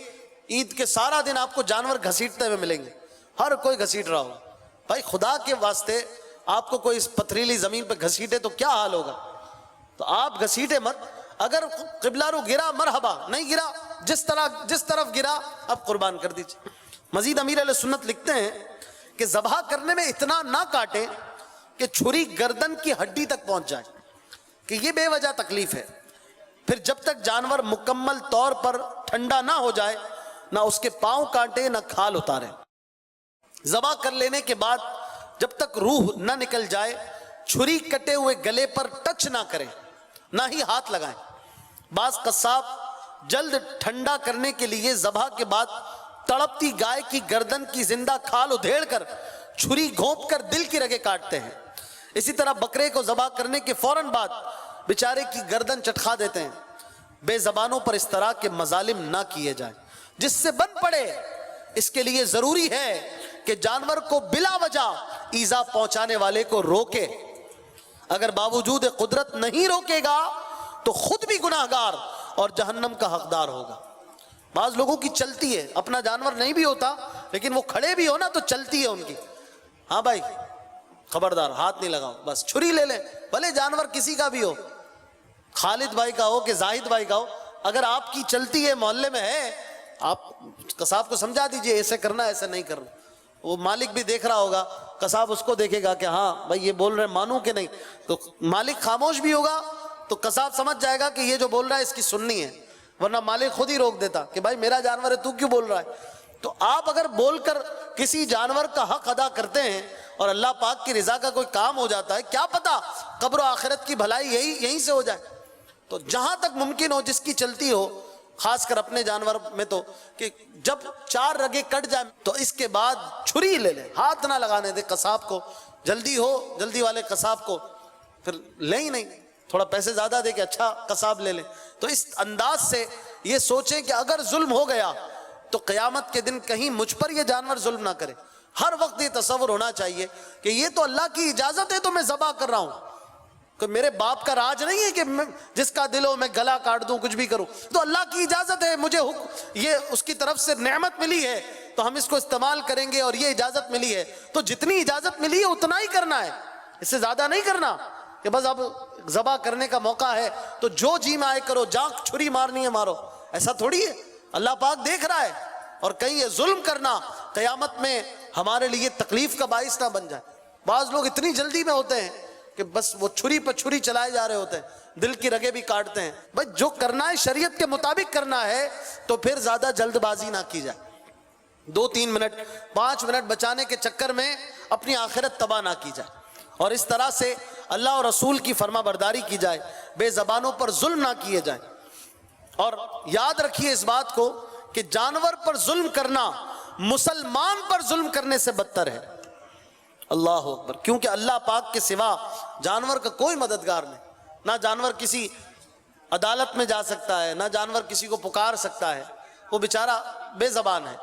عید کے سارا دن آپ کو جانور گھسیٹتے ہوئے ملیں گے، ہر کوئی گھسیٹ رہا ہوگا۔ بھائی خدا کے واسطے آپ کو کوئی اس پتھریلی زمین پہ گھسیٹے تو کیا حال ہوگا؟ تو آپ گھسیٹے مت، اگر قبلہ رو گرا مرحبا، نہیں گرا جس طرف گرا اب قربان کر دیجئے۔ مزید امیر علیہ سنت لکھتے ہیں کہ ذبح کرنے میں اتنا نہ کاٹیں کہ چھری گردن کی ہڈی تک پہنچ جائے، کہ یہ بے وجہ تکلیف ہے۔ پھر جب تک جانور مکمل طور پر ٹھنڈا نہ ہو جائے نہ اس کے پاؤں کاٹے نہ کھال اتارے۔ ذبح کر لینے کے بعد جب تک روح نہ نکل جائے چھری کٹے ہوئے گلے پر ٹچ نہ کریں، نہ ہی ہاتھ لگائیں۔ بعض قصاب جلد ٹھنڈا کرنے کے لیے ذبح کے بعد تڑپتی گائے کی گردن کی زندہ کھال ادھیڑ کر چھری گھونپ کر دل کی رگیں کاٹتے ہیں۔ اسی طرح بکرے کو ذبح کرنے کے فوراً بعد بیچارے کی گردن چٹکا دیتے ہیں۔ بے زبانوں پر اس طرح کے مظالم نہ کیے جائیں، جس سے بن پڑے۔ اس کے لیے ضروری ہے کہ جانور کو بلا وجہ ایذا پہنچانے والے کو روکے، اگر باوجود قدرت نہیں روکے گا تو خود بھی گناہگار اور جہنم کا حقدار ہوگا۔ بعض لوگوں کی چلتی ہے، اپنا جانور نہیں بھی ہوتا لیکن وہ کھڑے بھی ہو نا تو چلتی ہے ان کی، ہاں بھائی خبردار ہاتھ نہیں لگاؤ، بس چھری لے لیں، بھلے جانور کسی کا بھی ہو، خالد بھائی کا ہو کہ زاہد بھائی کا ہو، اگر آپ کی چلتی ہے محلے میں ہے، آپ قصاب کو سمجھا دیجئے ایسے کرنا ایسے نہیں کرنا۔ وہ مالک بھی دیکھ رہا ہوگا، قصاب اس کو دیکھے گا کہ ہاں بھائی یہ بول رہے مانوں کہ نہیں، تو مالک خاموش بھی ہوگا تو قصاب سمجھ جائے گا کہ یہ جو بول رہا ہے اس کی سننی ہے، ورنہ مالک خود ہی روک دیتا کہ بھائی میرا جانور ہے تو کیوں بول رہا ہے۔ تو آپ اگر بول کر کسی جانور کا حق ادا کرتے ہیں اور اللہ پاک کی رضا کا کوئی کام ہو جاتا ہے، کیا پتا قبر و آخرت کی بھلائی یہیں سے ہو جائے۔ تو جہاں تک ممکن ہو جس کی چلتی ہو، خاص کر اپنے جانور میں تو، کہ جب 4 رگیں کٹ جائیں تو اس کے بعد چھری لے لیں، ہاتھ نہ لگانے دے قصاب کو، جلدی ہو جلدی والے قصاب کو، پھر لیں ہی نہیں، تھوڑا پیسے زیادہ دے کے اچھا قصاب لے لیں۔ تو اس انداز سے یہ سوچیں کہ اگر ظلم ہو گیا تو قیامت کے دن کہیں مجھ پر یہ جانور ظلم نہ کرے۔ ہر وقت یہ تصور ہونا چاہیے کہ یہ تو اللہ کی اجازت ہے تو میں ذبح کر رہا ہوں، کوئی میرے باپ کا راج نہیں ہے کہ جس کا دل ہو میں گلا کاٹ دوں، کچھ بھی کروں. تو اللہ کی اجازت ہے، مجھے یہ اس کی طرف سے نعمت ملی ہے تو ہم اس کو استعمال کریں گے، اور یہ اجازت ملی ہے تو جتنی اجازت ملی ہے اتنا ہی کرنا ہے، اس سے زیادہ نہیں کرنا کہ بس اب ذبح کرنے کا موقع ہے تو جو جی میں آئے کرو، جہاں چھری مارنی ہے مارو. ایسا تھوڑی ہے، اللہ پاک دیکھ رہا ہے. اور کہیں یہ ظلم کرنا قیامت میں ہمارے لیے تکلیف کا باعث نہ بن جائے. بعض لوگ اتنی جلدی میں ہوتے ہیں کہ بس وہ چھری پر چھری چلائے جا رہے ہوتے ہیں، دل کی رگیں بھی کاٹتے ہیں. بھائی جو کرنا ہے شریعت کے مطابق کرنا ہے تو پھر زیادہ جلد بازی نہ کی جائے. 2-3 منٹ 5 منٹ بچانے کے چکر میں اپنی آخرت تباہ نہ کی جائے، اور اس طرح سے اللہ اور رسول کی فرما برداری کی جائے، بے زبانوں پر ظلم نہ کیے جائیں. اور یاد رکھیے اس بات کو کہ جانور پر ظلم کرنا مسلمان پر ظلم کرنے سے بدتر ہے. اللہ اکبر. کیونکہ اللہ پاک کے سوا جانور کا کوئی مددگار نہیں. نہ جانور کسی عدالت میں جا سکتا ہے، نہ جانور کسی کو پکار سکتا ہے، وہ بیچارہ بے زبان ہے.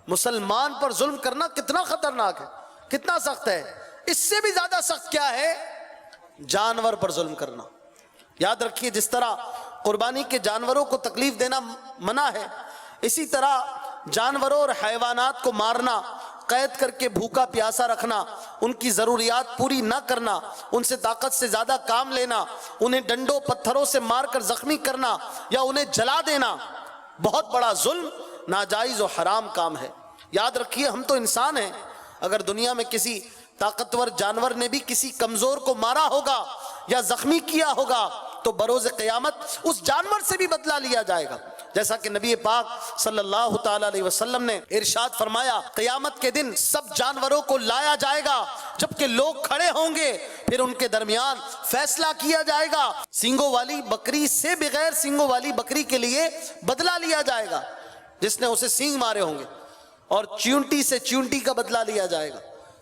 مسلمان پر ظلم کرنا کتنا خطرناک ہے، کتنا سخت ہے. اس سے بھی زیادہ سخت کیا ہے؟ جانور پر ظلم کرنا. یاد رکھیے جس طرح قربانی کے جانوروں کو تکلیف دینا منع ہے، اسی طرح جانوروں اور حیوانات کو مارنا، قید کر کے بھوکا پیاسا رکھنا، ان کی ضروریات پوری نہ کرنا، ان سے طاقت سے زیادہ کام لینا، انہیں ڈنڈوں پتھروں سے مار کر زخمی کرنا یا انہیں جلا دینا بہت بڑا ظلم، ناجائز و حرام کام ہے. یاد رکھیے ہم تو انسان ہیں. اگر دنیا میں کسی طاقتور جانور نے بھی کسی کمزور کو مارا ہوگا یا زخمی کیا ہوگا تو بروز قیامت اس جانور سے بھی بدلہ لیا جائے گا. جیسا کہ نبی پاک صلی اللہ تعالی علیہ وسلم نے ارشاد فرمایا، قیامت کے دن سب جانوروں کو لایا جائے گا جبکہ لوگ کھڑے ہوں گے، پھر ان کے درمیان فیصلہ کیا جائے گا. سینگوں والی بکری سے بغیر سینگوں والی بکری کے لیے بدلہ لیا جائے گا جس نے اسے سینگ مارے ہوں گے، اور چیونٹی سے چیونٹی کا بدلہ لیا جائے گا.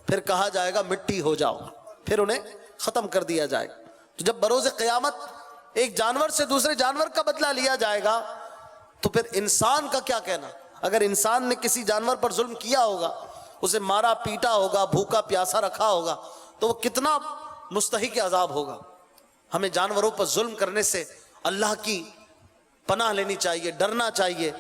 پھر کہا جائے گا مٹی ہو جاؤ، پھر انہیں ختم کر دیا جائے گا. تو جب بروز قیامت ایک جانور سے دوسرے جانور کا بدلہ لیا جائے گا تو پھر انسان کا کیا کہنا؟ اگر انسان نے کسی جانور پر ظلم کیا ہوگا، اسے مارا پیٹا ہوگا، بھوکا پیاسا رکھا ہوگا، تو وہ کتنا مستحق عذاب ہوگا. ہمیں جانوروں پر ظلم کرنے سے اللہ کی پناہ لینی چاہیے، ڈرنا چاہیے.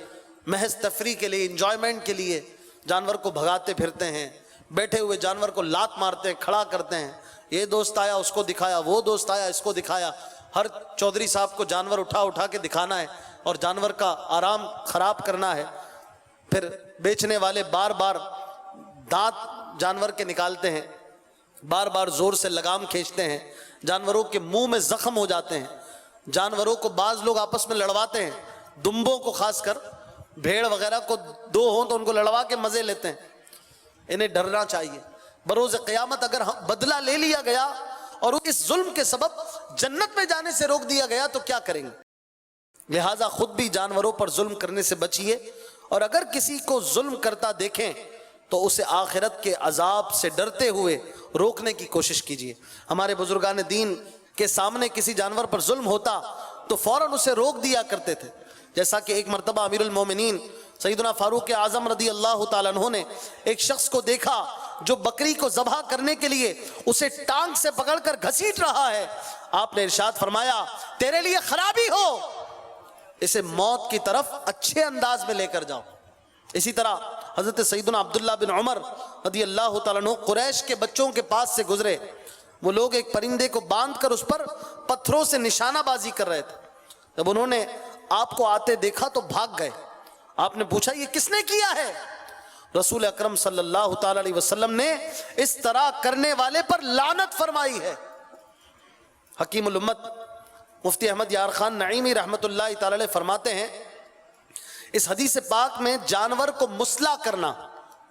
محض تفریح کے لیے، انجوائمنٹ کے لیے جانور کو بھگاتے پھرتے ہیں، بیٹھے ہوئے جانور کو لات مارتے ہیں، کھڑا کرتے ہیں. یہ دوست آیا اس کو دکھایا، وہ دوست آیا اس کو دکھایا. ہر چودھری صاحب کو جانور اٹھا کے دکھانا ہے اور جانور کا آرام خراب کرنا ہے. پھر بیچنے والے بار بار دانت جانور کے نکالتے ہیں، بار بار زور سے لگام کھینچتے ہیں، جانوروں کے منہ میں زخم ہو جاتے ہیں. جانوروں کو بعض لوگ آپس میں لڑواتے ہیں، دمبوں کو خاص کر، بھیڑ وغیرہ کو دو ہوں تو ان کو لڑوا کے مزے لیتے ہیں. انہیں ڈرنا چاہیے. بروز قیامت اگر بدلہ لے لیا گیا اور اس ظلم کے سبب جنت میں جانے سے روک دیا گیا تو کیا کریں گے؟ لہٰذا خود بھی جانوروں پر ظلم کرنے سے بچیے، اور اگر کسی کو ظلم کرتا دیکھیں تو اسے آخرت کے عذاب سے ڈرتے ہوئے روکنے کی کوشش کیجیے. ہمارے بزرگان دین کے سامنے کسی جانور پر ظلم ہوتا تو فوراً اسے روک دیا کرتے تھے. جیسا کہ ایک مرتبہ امیر المومنین سیدنا فاروق اعظم رضی اللہ تعالیٰ عنہ نے ایک شخص کو دیکھا جو بکری کو ذبح کرنے کے لیے اسے ٹانگ سے پکڑ کر گھسیٹ رہا ہے. آپ نے ارشاد فرمایا، تیرے لیے خرابی ہو، اسے موت کی طرف اچھے انداز میں لے کر جاؤ. اسی طرح حضرت سیدنا عبداللہ بن عمر رضی اللہ تعالیٰ عنہ قریش کے بچوں کے پاس سے گزرے. وہ لوگ ایک پرندے کو باندھ کر اس پر پتھروں سے نشانہ بازی کر رہے تھے. جب انہوں نے آپ کو آتے دیکھا تو بھاگ گئے. آپ نے پوچھا یہ کس نے کیا ہے؟ رسول اکرم صلی اللہ تعالی علیہ وسلم نے اس طرح کرنے والے پر لعنت فرمائی ہے. حکیم الامت مفتی احمد یار خان نعیمی رحمت اللہ تعالی علیہ فرماتے ہیں، اس حدیث پاک میں جانور کو مسلح کرنا،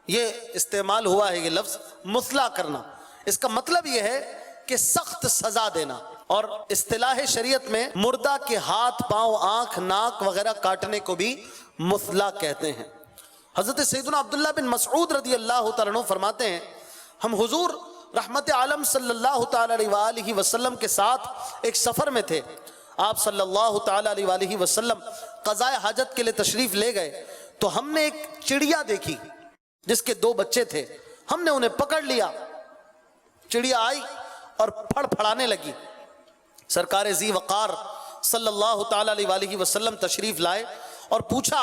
یہ استعمال ہوا ہے یہ لفظ مسلح کرنا. اس کا مطلب یہ ہے کہ سخت سزا دینا. اور اصطلاح شریعت میں مردہ کے ہاتھ، پاؤں، آنکھ، ناک وغیرہ کاٹنے کو بھی مسلح کہتے ہیں. حضرت سیدنا عبداللہ بن مسعود رضی اللہ تعالیٰ عنہ فرماتے ہیں، ہم حضور رحمت عالم صلی اللہ تعالیٰ علیہ وآلہ وسلم کے ساتھ ایک سفر میں تھے. آپ صلی اللہ تعالیٰ علیہ وآلہ وسلم قضاء حاجت کے لیے تشریف لے گئے تو ہم نے ایک چڑیا دیکھی جس کے 2 بچے تھے. ہم نے انہیں پکڑ لیا. چڑیا آئی اور پھڑ پھڑانے لگی. سرکار ذی وقار صلی اللہ تعالی علیہ وآلہ وسلم تشریف لائے اور پوچھا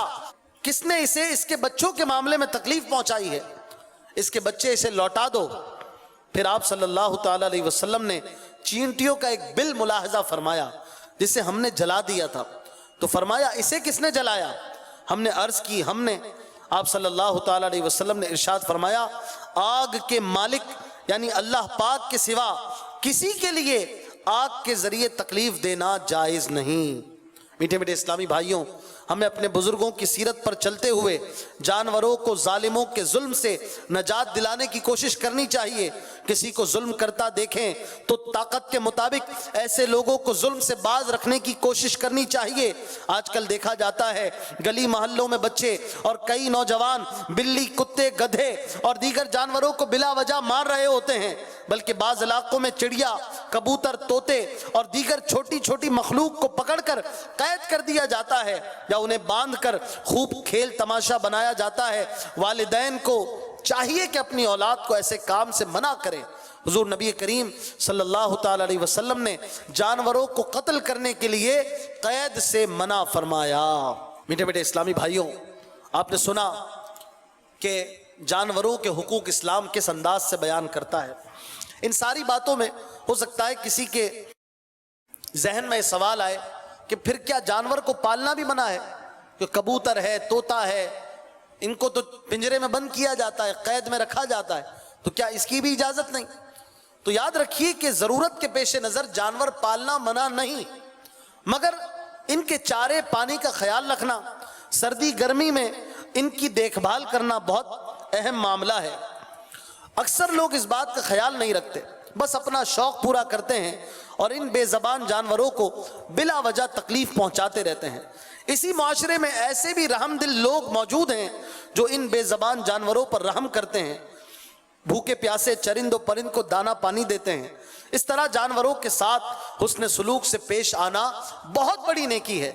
کس نے اسے اس کے بچوں کے معاملے میں تکلیف پہنچائی ہے، اس کے بچے اسے لوٹا دو۔ پھر آپ صلی اللہ تعالی علیہ وسلم نے چینٹیوں کا ایک بل ملاحظہ فرمایا جسے ہم نے جلا دیا تھا، تو فرمایا اسے کس نے جلایا؟ ہم نے عرض کی ہم نے۔ آپ صلی اللہ تعالی علیہ وسلم نے ارشاد فرمایا آگ کے مالک یعنی اللہ پاک کے سوا کسی کے لیے آگ کے ذریعے تکلیف دینا جائز نہیں۔ میٹھے میٹھے اسلامی بھائیوں، ہمیں اپنے بزرگوں کی سیرت پر چلتے ہوئے جانوروں کو ظالموں کے ظلم سے نجات دلانے کی کوشش کرنی چاہیے۔ کسی کو ظلم کرتا دیکھیں تو طاقت کے مطابق ایسے لوگوں کو ظلم سے باز رکھنے کی کوشش کرنی چاہیے۔ آج کل دیکھا جاتا ہے گلی محلوں میں بچے اور کئی نوجوان بلی، کتے، گدھے اور دیگر جانوروں کو بلا وجہ مار رہے ہوتے ہیں، بلکہ بعض علاقوں میں چڑیا، کبوتر، طوطے اور دیگر چھوٹی چھوٹی مخلوق کو پکڑ کر قید کر دیا جاتا ہے یا انہیں باندھ کر خوب کھیل تماشا بنایا جاتا ہے۔ والدین کو چاہیے کہ اپنی اولاد کو ایسے کام سے منع کریں۔ حضور نبی کریم صلی اللہ تعالی علیہ وسلم نے جانوروں کو قتل کرنے کے لیے قید سے منع فرمایا۔ میٹھے میٹھے اسلامی بھائیوں، آپ نے سنا کہ جانوروں کے حقوق اسلام کس انداز سے بیان کرتا ہے۔ ان ساری باتوں میں ہو سکتا ہے کسی کے ذہن میں سوال آئے کہ پھر کیا جانور کو پالنا بھی منع ہے؟ کہ کبوتر ہے، طوطا ہے، ان کو تو پنجرے میں بند کیا جاتا ہے، قید میں رکھا جاتا ہے، تو کیا اس کی بھی اجازت نہیں؟ تو یاد رکھیے کہ ضرورت کے پیش نظر جانور پالنا منع نہیں، مگر ان کے چارے پانی کا خیال رکھنا، سردی گرمی میں ان کی دیکھ بھال کرنا بہت اہم معاملہ ہے۔ اکثر لوگ اس بات کا خیال نہیں رکھتے، بس اپنا شوق پورا کرتے ہیں اور ان بے زبان جانوروں کو بلا وجہ تکلیف پہنچاتے رہتے ہیں۔ اسی معاشرے میں ایسے بھی رحم دل لوگ موجود ہیں جو ان بے زبان جانوروں پر رحم کرتے ہیں، بھوکے پیاسے چرند و پرند کو دانا پانی دیتے ہیں۔ اس طرح جانوروں کے ساتھ حسن سلوک سے پیش آنا بہت بڑی نیکی ہے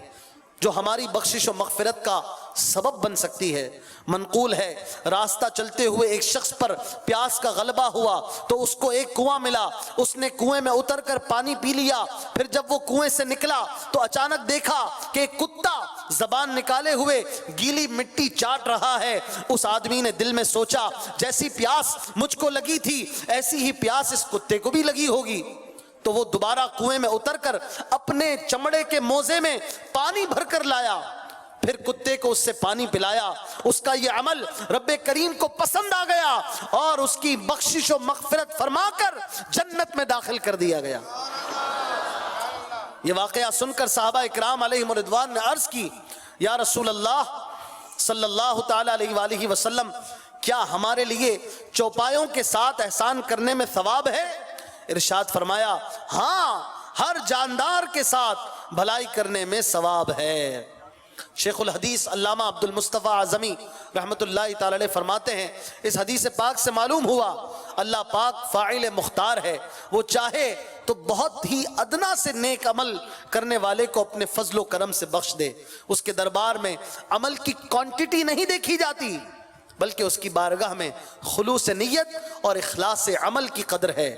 جو ہماری بخشش و مغفرت کا سبب بن سکتی ہے۔ منقول ہے راستہ چلتے ہوئے ایک شخص پر پیاس کا غلبہ ہوا تو اس کو ایک کنواں ملا، اس نے کنویں میں اتر کر پانی پی لیا، پھر جب وہ کنویں سے نکلا تو اچانک دیکھا کہ ایک کتا زبان نکالے ہوئے گیلی مٹی چاٹ رہا ہے۔ اس آدمی نے دل میں سوچا جیسی پیاس مجھ کو لگی تھی ایسی ہی پیاس اس کتے کو بھی لگی ہوگی، تو وہ دوبارہ کنویں میں اتر کر اپنے چمڑے کے موزے میں پانی بھر کر لایا، پھر کتے کو اس سے پانی پلایا۔ اس کا یہ عمل رب کریم کو پسند آ گیا اور اس کی بخشش و مغفرت فرما کر جنت میں داخل کر دیا گیا۔ یہ واقعہ سن کر صحابہ اکرام علیہم رضوان نے عرض کی یا رسول اللہ صلی اللہ تعالی علیہ وآلہ وسلم، کیا ہمارے لیے چوپایوں کے ساتھ احسان کرنے میں ثواب ہے؟ ارشاد فرمایا ہاں، ہر جاندار کے ساتھ بھلائی کرنے میں ثواب ہے۔ شیخ الحدیث علامہ عبد المصطفیٰ اعظمی رحمت اللہ تعالی علیہ فرماتے ہیں اس حدیث پاک سے معلوم ہوا اللہ پاک فاعل مختار ہے، وہ چاہے تو بہت ہی ادنا سے نیک عمل کرنے والے کو اپنے فضل و کرم سے بخش دے۔ اس کے دربار میں عمل کی کوانٹٹی نہیں دیکھی جاتی بلکہ اس کی بارگاہ میں خلوص نیت اور اخلاص عمل کی قدر ہے۔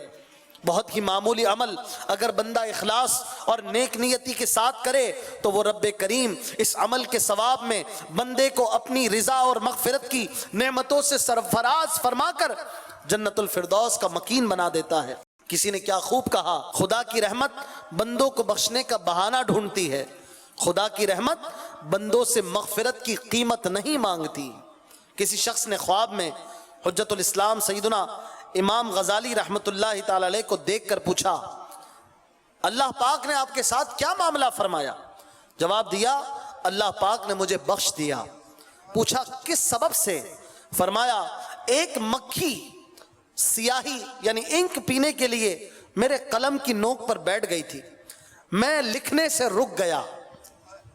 بہت ہی معمولی عمل اگر بندہ اخلاص اور نیک نیتی کے ساتھ کرے تو وہ رب کریم اس عمل کے ثواب میں بندے کو اپنی رضا اور مغفرت کی نعمتوں سے سرفراز فرما کر جنت الفردوس کا مکین بنا دیتا ہے۔ کسی نے کیا خوب کہا، خدا کی رحمت بندوں کو بخشنے کا بہانہ ڈھونڈتی ہے، خدا کی رحمت بندوں سے مغفرت کی قیمت نہیں مانگتی۔ کسی شخص نے خواب میں حجت الاسلام سیدنا امام غزالی رحمت اللہ تعالی علیہ کو دیکھ کر پوچھا اللہ پاک نے آپ کے ساتھ کیا معاملہ فرمایا؟ جواب دیا اللہ پاک نے مجھے بخش دیا۔ پوچھا کس سبب سے؟ فرمایا ایک مکھی سیاہی یعنی انک پینے کے لیے میرے قلم کی نوک پر بیٹھ گئی تھی، میں لکھنے سے رک گیا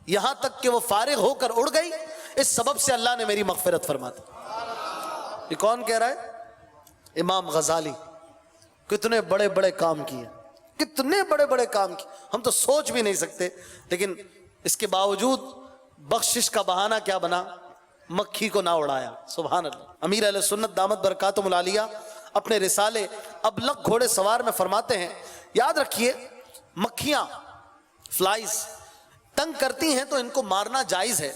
یہاں تک کہ وہ فارغ ہو کر اڑ گئی، اس سبب سے اللہ نے میری مغفرت فرما دی۔ یہ کون کہہ رہا ہے؟ امام غزالی۔ کتنے بڑے بڑے کام کیے، کتنے بڑے بڑے کام کیے، ہم تو سوچ بھی نہیں سکتے، لیکن اس کے باوجود بخشش کا بہانہ کیا بنا؟ مکھی کو نہ اڑایا۔ سبحان اللہ۔ امیر اہل سنت دامت برکاتہم العالیہ اپنے رسالے ابلغ گھوڑے سوار میں فرماتے ہیں یاد رکھیے مکھیاں فلائز تنگ کرتی ہیں تو ان کو مارنا جائز ہے،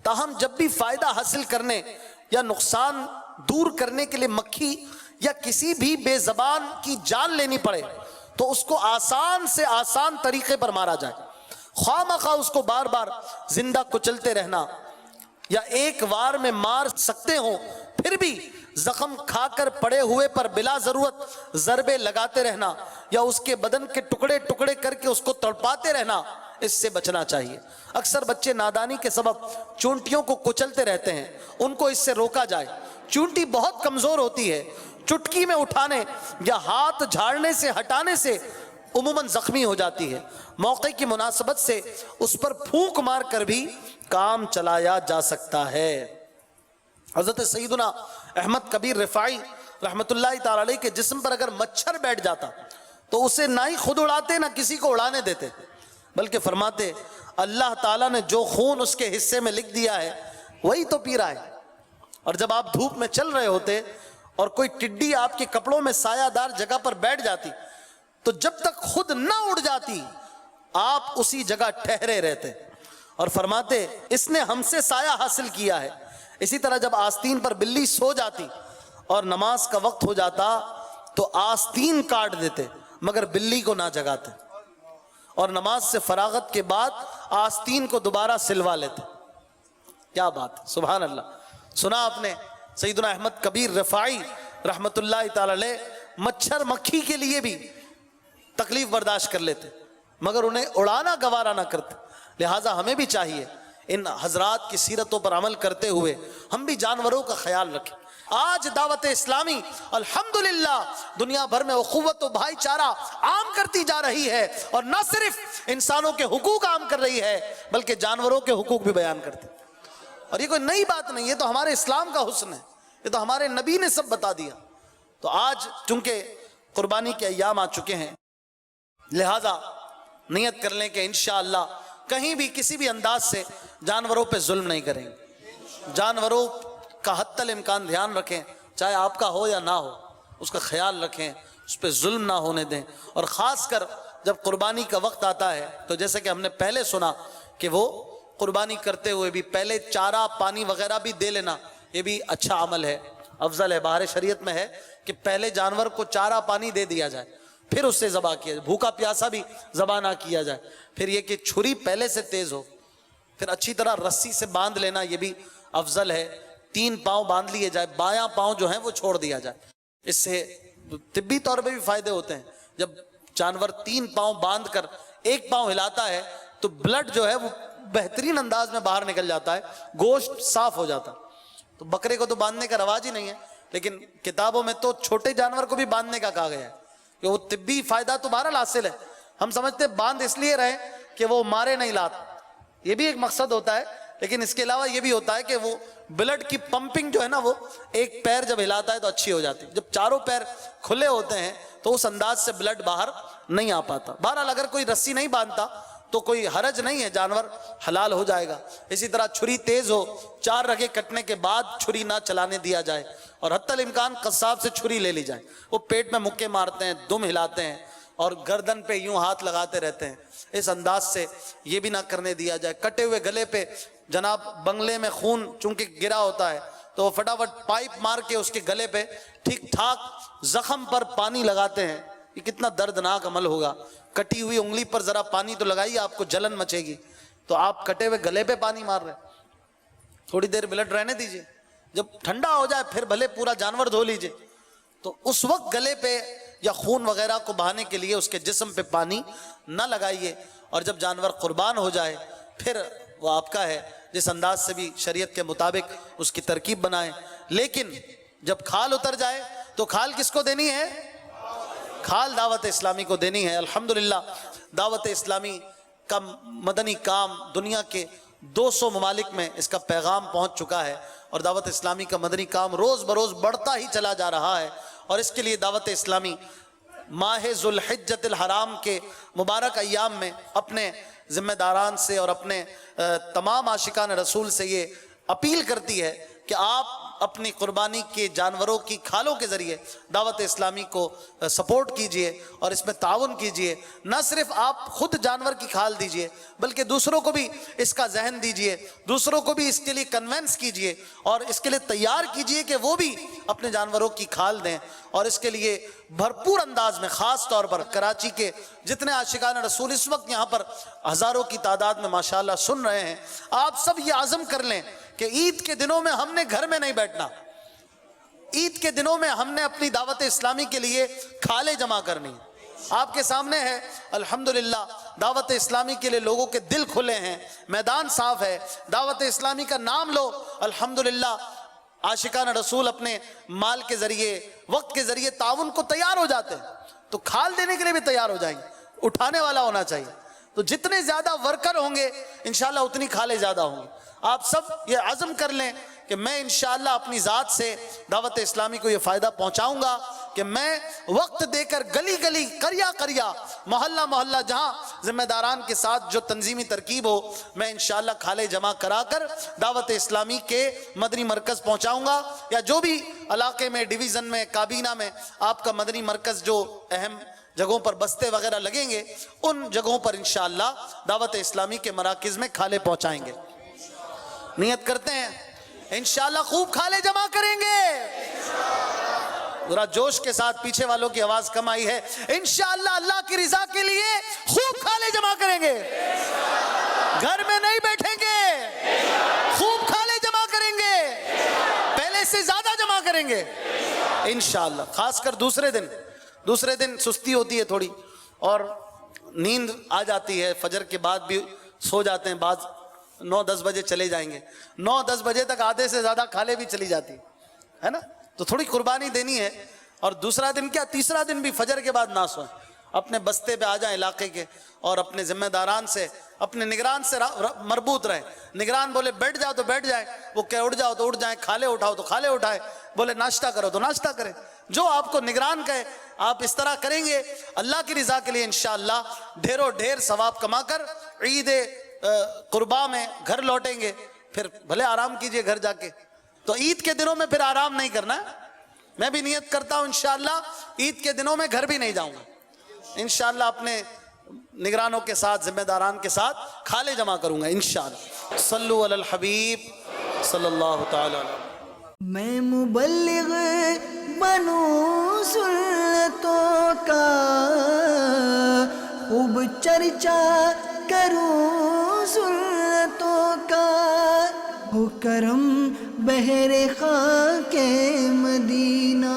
تاہم جب بھی فائدہ حاصل کرنے یا نقصان دور کرنے کے لیے مکھی یا کسی بھی بے زبان کی جان لینی پڑے تو اس کو آسان سے آسان طریقے پر مارا جائے، خواہ مخواہ اس کو بار بار زندہ کچلتے رہنا یا ایک وار میں مار سکتے ہوں پھر بھی زخم کھا کر پڑے ہوئے پر بلا ضرورت ضربے لگاتے رہنا یا اس کے بدن کے ٹکڑے ٹکڑے کر کے اس کو تڑپاتے رہنا، اس سے بچنا چاہیے۔ اکثر بچے نادانی کے سبب چونٹیوں کو کچلتے رہتے ہیں، ان کو اس سے روکا جائے۔ چونٹی بہت کمزور ہوتی ہے، چٹکی میں اٹھانے یا ہاتھ جھاڑنے سے ہٹانے سے عموماً زخمی ہو جاتی ہے، موقع کی مناسبت سے اس پر پھونک مار کر بھی کام چلایا جا سکتا ہے۔ حضرت سیدنا احمد کبیر رفاعی رحمت اللہ تعالی علیہ کے جسم پر اگر مچھر بیٹھ جاتا تو اسے نہ ہی خود اڑاتے نہ کسی کو اڑانے دیتے، بلکہ فرماتے اللہ تعالیٰ نے جو خون اس کے حصے میں لکھ دیا ہے وہی تو پی رہا ہے۔ اور جب آپ دھوپ میں چل رہے ہوتے اور کوئی ٹڈی آپ کے کپڑوں میں سایہ دار جگہ پر بیٹھ جاتی تو جب تک خود نہ اڑ جاتی آپ اسی جگہ ٹھہرے رہتے، اور فرماتے اس نے ہم سے سایہ حاصل کیا ہے۔ اسی طرح جب آستین پر بلی سو جاتی اور نماز کا وقت ہو جاتا تو آستین کاٹ دیتے مگر بلی کو نہ جگاتے، اور نماز سے فراغت کے بعد آستین کو دوبارہ سلوا لیتے۔ کیا بات، سبحان اللہ۔ سنا آپ نے سیدنا احمد کبیر رفاعی رحمت اللہ تعالی علیہ مچھر مکھی کے لیے بھی تکلیف برداشت کر لیتے مگر انہیں اڑانا گوارا نہ کرتے۔ لہٰذا ہمیں بھی چاہیے ان حضرات کی سیرتوں پر عمل کرتے ہوئے ہم بھی جانوروں کا خیال رکھیں۔ آج دعوت اسلامی الحمدللہ دنیا بھر میں اخوت و بھائی چارہ عام کرتی جا رہی ہے، اور نہ صرف انسانوں کے حقوق عام کر رہی ہے بلکہ جانوروں کے حقوق بھی بیان کرتی ہے۔ اور یہ کوئی نئی بات نہیں، یہ تو ہمارے اسلام کا حسن ہے، یہ تو ہمارے نبی نے سب بتا دیا۔ تو آج چونکہ قربانی کے ایام آ چکے ہیں، لہذا نیت کر لیں کہ انشاءاللہ کہیں بھی کسی بھی انداز سے جانوروں پہ ظلم نہیں کریں گے۔ جانوروں کا حتی الامکان دھیان رکھیں، چاہے آپ کا ہو یا نہ ہو، اس کا خیال رکھیں، اس پہ ظلم نہ ہونے دیں۔ اور خاص کر جب قربانی کا وقت آتا ہے تو جیسے کہ ہم نے پہلے سنا کہ وہ قربانی کرتے ہوئے بھی پہلے چارہ پانی وغیرہ بھی دے لینا، یہ بھی اچھا عمل ہے، افضل ہے۔ باہر شریعت میں ہے کہ پہلے جانور کو چارہ پانی دے دیا جائے پھر اس سے ذبح کیا جائے، بھوکا پیاسا بھی ذبح نہ کیا جائے۔ پھر یہ کہ چھری پہلے سے تیز ہو، پھر اچھی طرح رسی سے باندھ لینا، یہ بھی افضل ہے۔ 3 پاؤں باندھ لیے جائے، بایاں پاؤں جو ہیں وہ چھوڑ دیا جائے، اس سے طبی طور پہ بھی فائدے ہوتے ہیں۔ جب جانور 3 پاؤں باندھ کر 1 پاؤں ہلاتا ہے تو بلڈ جو ہے وہ بہترین انداز میں باہر نکل جاتا ہے، گوشت صاف ہو جاتا۔ تو بکرے کو تو باندھنے کا رواج ہی نہیں ہے، لیکن کتابوں میں تو چھوٹے جانور کو بھی باندھنے کا کہا گیا ہے کہ وہ طبی فائدہ تو بہرحال حاصل ہے۔ ہم سمجھتے باندھ اس لیے رہے کہ وہ مارے نہیں لات، یہ بھی ایک مقصد ہوتا ہے، لیکن اس کے علاوہ یہ بھی ہوتا ہے کہ وہ بلڈ کی پمپنگ جو ہے نا، وہ ایک پیر جب ہلاتا ہے تو اچھی ہو جاتی ہے۔ جب چاروں پیر کھلے ہوتے ہیں تو اس انداز سے بلڈ باہر نہیں آ پاتا۔ بہرحال اگر کوئی رسی نہیں باندھتا تو کوئی حرج نہیں ہے، جانور حلال ہو جائے گا۔ اسی طرح چھری تیز ہو، 4 رگے کٹنے کے بعد چھری نہ چلانے دیا جائے، اور حتی الامکان قصاب سے چھری لے لی جائے۔ وہ پیٹ میں مکے مارتے ہیں، دم ہلاتے ہیں اور گردن پہ یوں ہاتھ لگاتے رہتے ہیں، اس انداز سے یہ بھی نہ کرنے دیا جائے۔ کٹے ہوئے گلے پہ جناب بنگلے میں خون چونکہ گرا ہوتا ہے تو وہ فٹافٹ پائپ مار کے اس کے گلے پہ ٹھیک ٹھاک زخم پر پانی لگاتے ہیں۔ یہ کتنا دردناک عمل ہوگا۔ کٹی ہوئی انگلی پر ذرا پانی تو لگائیے، آپ کو جلن مچے گی، تو آپ کٹے ہوئے گلے پہ پانی مار رہے ہیں۔ تھوڑی دیر بلڈ رہنے دیجئے، جب ٹھنڈا ہو جائے پھر بھلے پورا جانور دھو لیجئے، تو اس وقت گلے پہ یا خون وغیرہ کو بہانے کے لیے اس کے جسم پہ پانی نہ لگائیے۔ اور جب جانور قربان ہو جائے پھر وہ آپ کا ہے، جس انداز سے بھی شریعت کے مطابق اس کی ترکیب بنائیں۔ لیکن جب کھال اتر جائے تو کھال کس کو دینی ہے؟ کھال دعوت اسلامی کو دینی ہے۔ الحمدللہ دعوت اسلامی کا مدنی کام دنیا کے 200 ممالک میں اس کا پیغام پہنچ چکا ہے، اور دعوت اسلامی کا مدنی کام روز بروز بڑھتا ہی چلا جا رہا ہے۔ اور اس کے لیے دعوت اسلامی ماہ ذوالحجۃ الحرام کے مبارک ایام میں اپنے ذمہ داران سے اور اپنے تمام عاشقان رسول سے یہ اپیل کرتی ہے کہ آپ اپنی قربانی کے جانوروں کی کھالوں کے ذریعے دعوت اسلامی کو سپورٹ کیجئے اور اس میں تعاون کیجئے. نہ صرف آپ خود جانور کی کھال دیجئے بلکہ دوسروں کو بھی اس کا ذہن دیجئے, دوسروں کو بھی اس کے لیے کنونس کیجئے اور اس کے لیے تیار کیجئے کہ وہ بھی اپنے جانوروں کی کھال دیں. اور اس کے لیے بھرپور انداز میں خاص طور پر کراچی کے جتنے عاشقان رسول اس وقت یہاں پر ہزاروں کی تعداد میں ماشاءاللہ سن رہے ہیں, آپ سب یہ عزم کر لیں کہ عید کے دنوں میں ہم نے گھر میں نہیں بیٹھنا. عید کے دنوں میں ہم نے اپنی دعوت اسلامی کے لیے کھالیں جمع کرنی. آپ کے سامنے ہے الحمدللہ دعوت اسلامی کے لیے لوگوں کے دل کھلے ہیں, میدان صاف ہے. دعوت اسلامی کا نام لو, الحمدللہ عاشقان رسول اپنے مال کے ذریعے وقت کے ذریعے تعاون کو تیار ہو جاتے ہیں, تو کھال دینے کے لیے بھی تیار ہو جائیں گے. اٹھانے والا ہونا چاہیے. تو جتنے زیادہ ورکر ہوں گے انشاءاللہ اتنی کھالیں زیادہ ہوں گی. آپ سب یہ عزم کر لیں کہ میں انشاءاللہ اپنی ذات سے دعوت اسلامی کو یہ فائدہ پہنچاؤں گا کہ میں وقت دے کر گلی گلی قریہ قریہ محلہ محلہ جہاں ذمہ داران کے ساتھ جو تنظیمی ترکیب ہو, میں انشاءاللہ کھالے جمع کرا کر دعوت اسلامی کے مدنی مرکز پہنچاؤں گا, یا جو بھی علاقے میں ڈویژن میں کابینہ میں آپ کا مدنی مرکز جو اہم جگہوں پر بستے وغیرہ لگیں گے ان جگہوں پر انشاءاللہ دعوت اسلامی کے مراکز میں کھالے پہنچائیں گے. نیت کرتے ہیں انشاءاللہ خوب کھالے جمع کریں گے. ذرا جوش کے ساتھ, پیچھے والوں کی آواز کم آئی ہے. انشاءاللہ اللہ کی رضا کے لیے خوب کھالے جمع کریں گے, گھر میں نہیں بیٹھیں گے, خوب کھالے جمع کریں گے, پہلے سے زیادہ جمع کریں گے انشاءاللہ. خاص کر دوسرے دن سستی ہوتی ہے تھوڑی اور نیند آ جاتی ہے, فجر کے بعد بھی سو جاتے ہیں بعض, 9-10 بجے چلے جائیں گے, 9-10 بجے تک آدھے سے زیادہ کھالے بھی چلی جاتی ہے نا. تو تھوڑی قربانی دینی ہے. اور دوسرا دن کیا, تیسرا دن بھی فجر کے بعد نہ سوئیں, اپنے بستے پہ آ جائیں علاقے کے اور اپنے ذمہ داران سے, اپنے نگران سے مربوط رہیں. نگران بولے بیٹھ جاؤ تو بیٹھ جائیں, وہ کہ اٹھ جاؤ تو اٹھ جائیں, کھالے اٹھاؤ تو کھالے اٹھائے, بولے ناشتہ کرو تو ناشتہ کریں. جو آپ کو نگران کہے آپ اس طرح کریں گے, اللہ کی رضا کے لیے انشاءاللہ ڈھیروں ڈھیر ثواب کما کر عید قربا میں گھر لوٹیں گے. پھر بھلے آرام کیجئے گھر جا کے, تو عید کے دنوں میں پھر آرام نہیں کرنا. میں بھی نیت کرتا ہوں انشاءاللہ عید کے دنوں میں گھر بھی نہیں جاؤں گا, انشاءاللہ اپنے نگرانوں کے ساتھ ذمہ داران کے ساتھ کھالے جمع کروں گا انشاءاللہ. صلو علی الحبیب صلی اللہ تعالی علیہ. میں مبلغ بنوں سنتوں کا, خوب چرچا کروں سنتوں کا, ہو کرم بہر خاک مدینہ.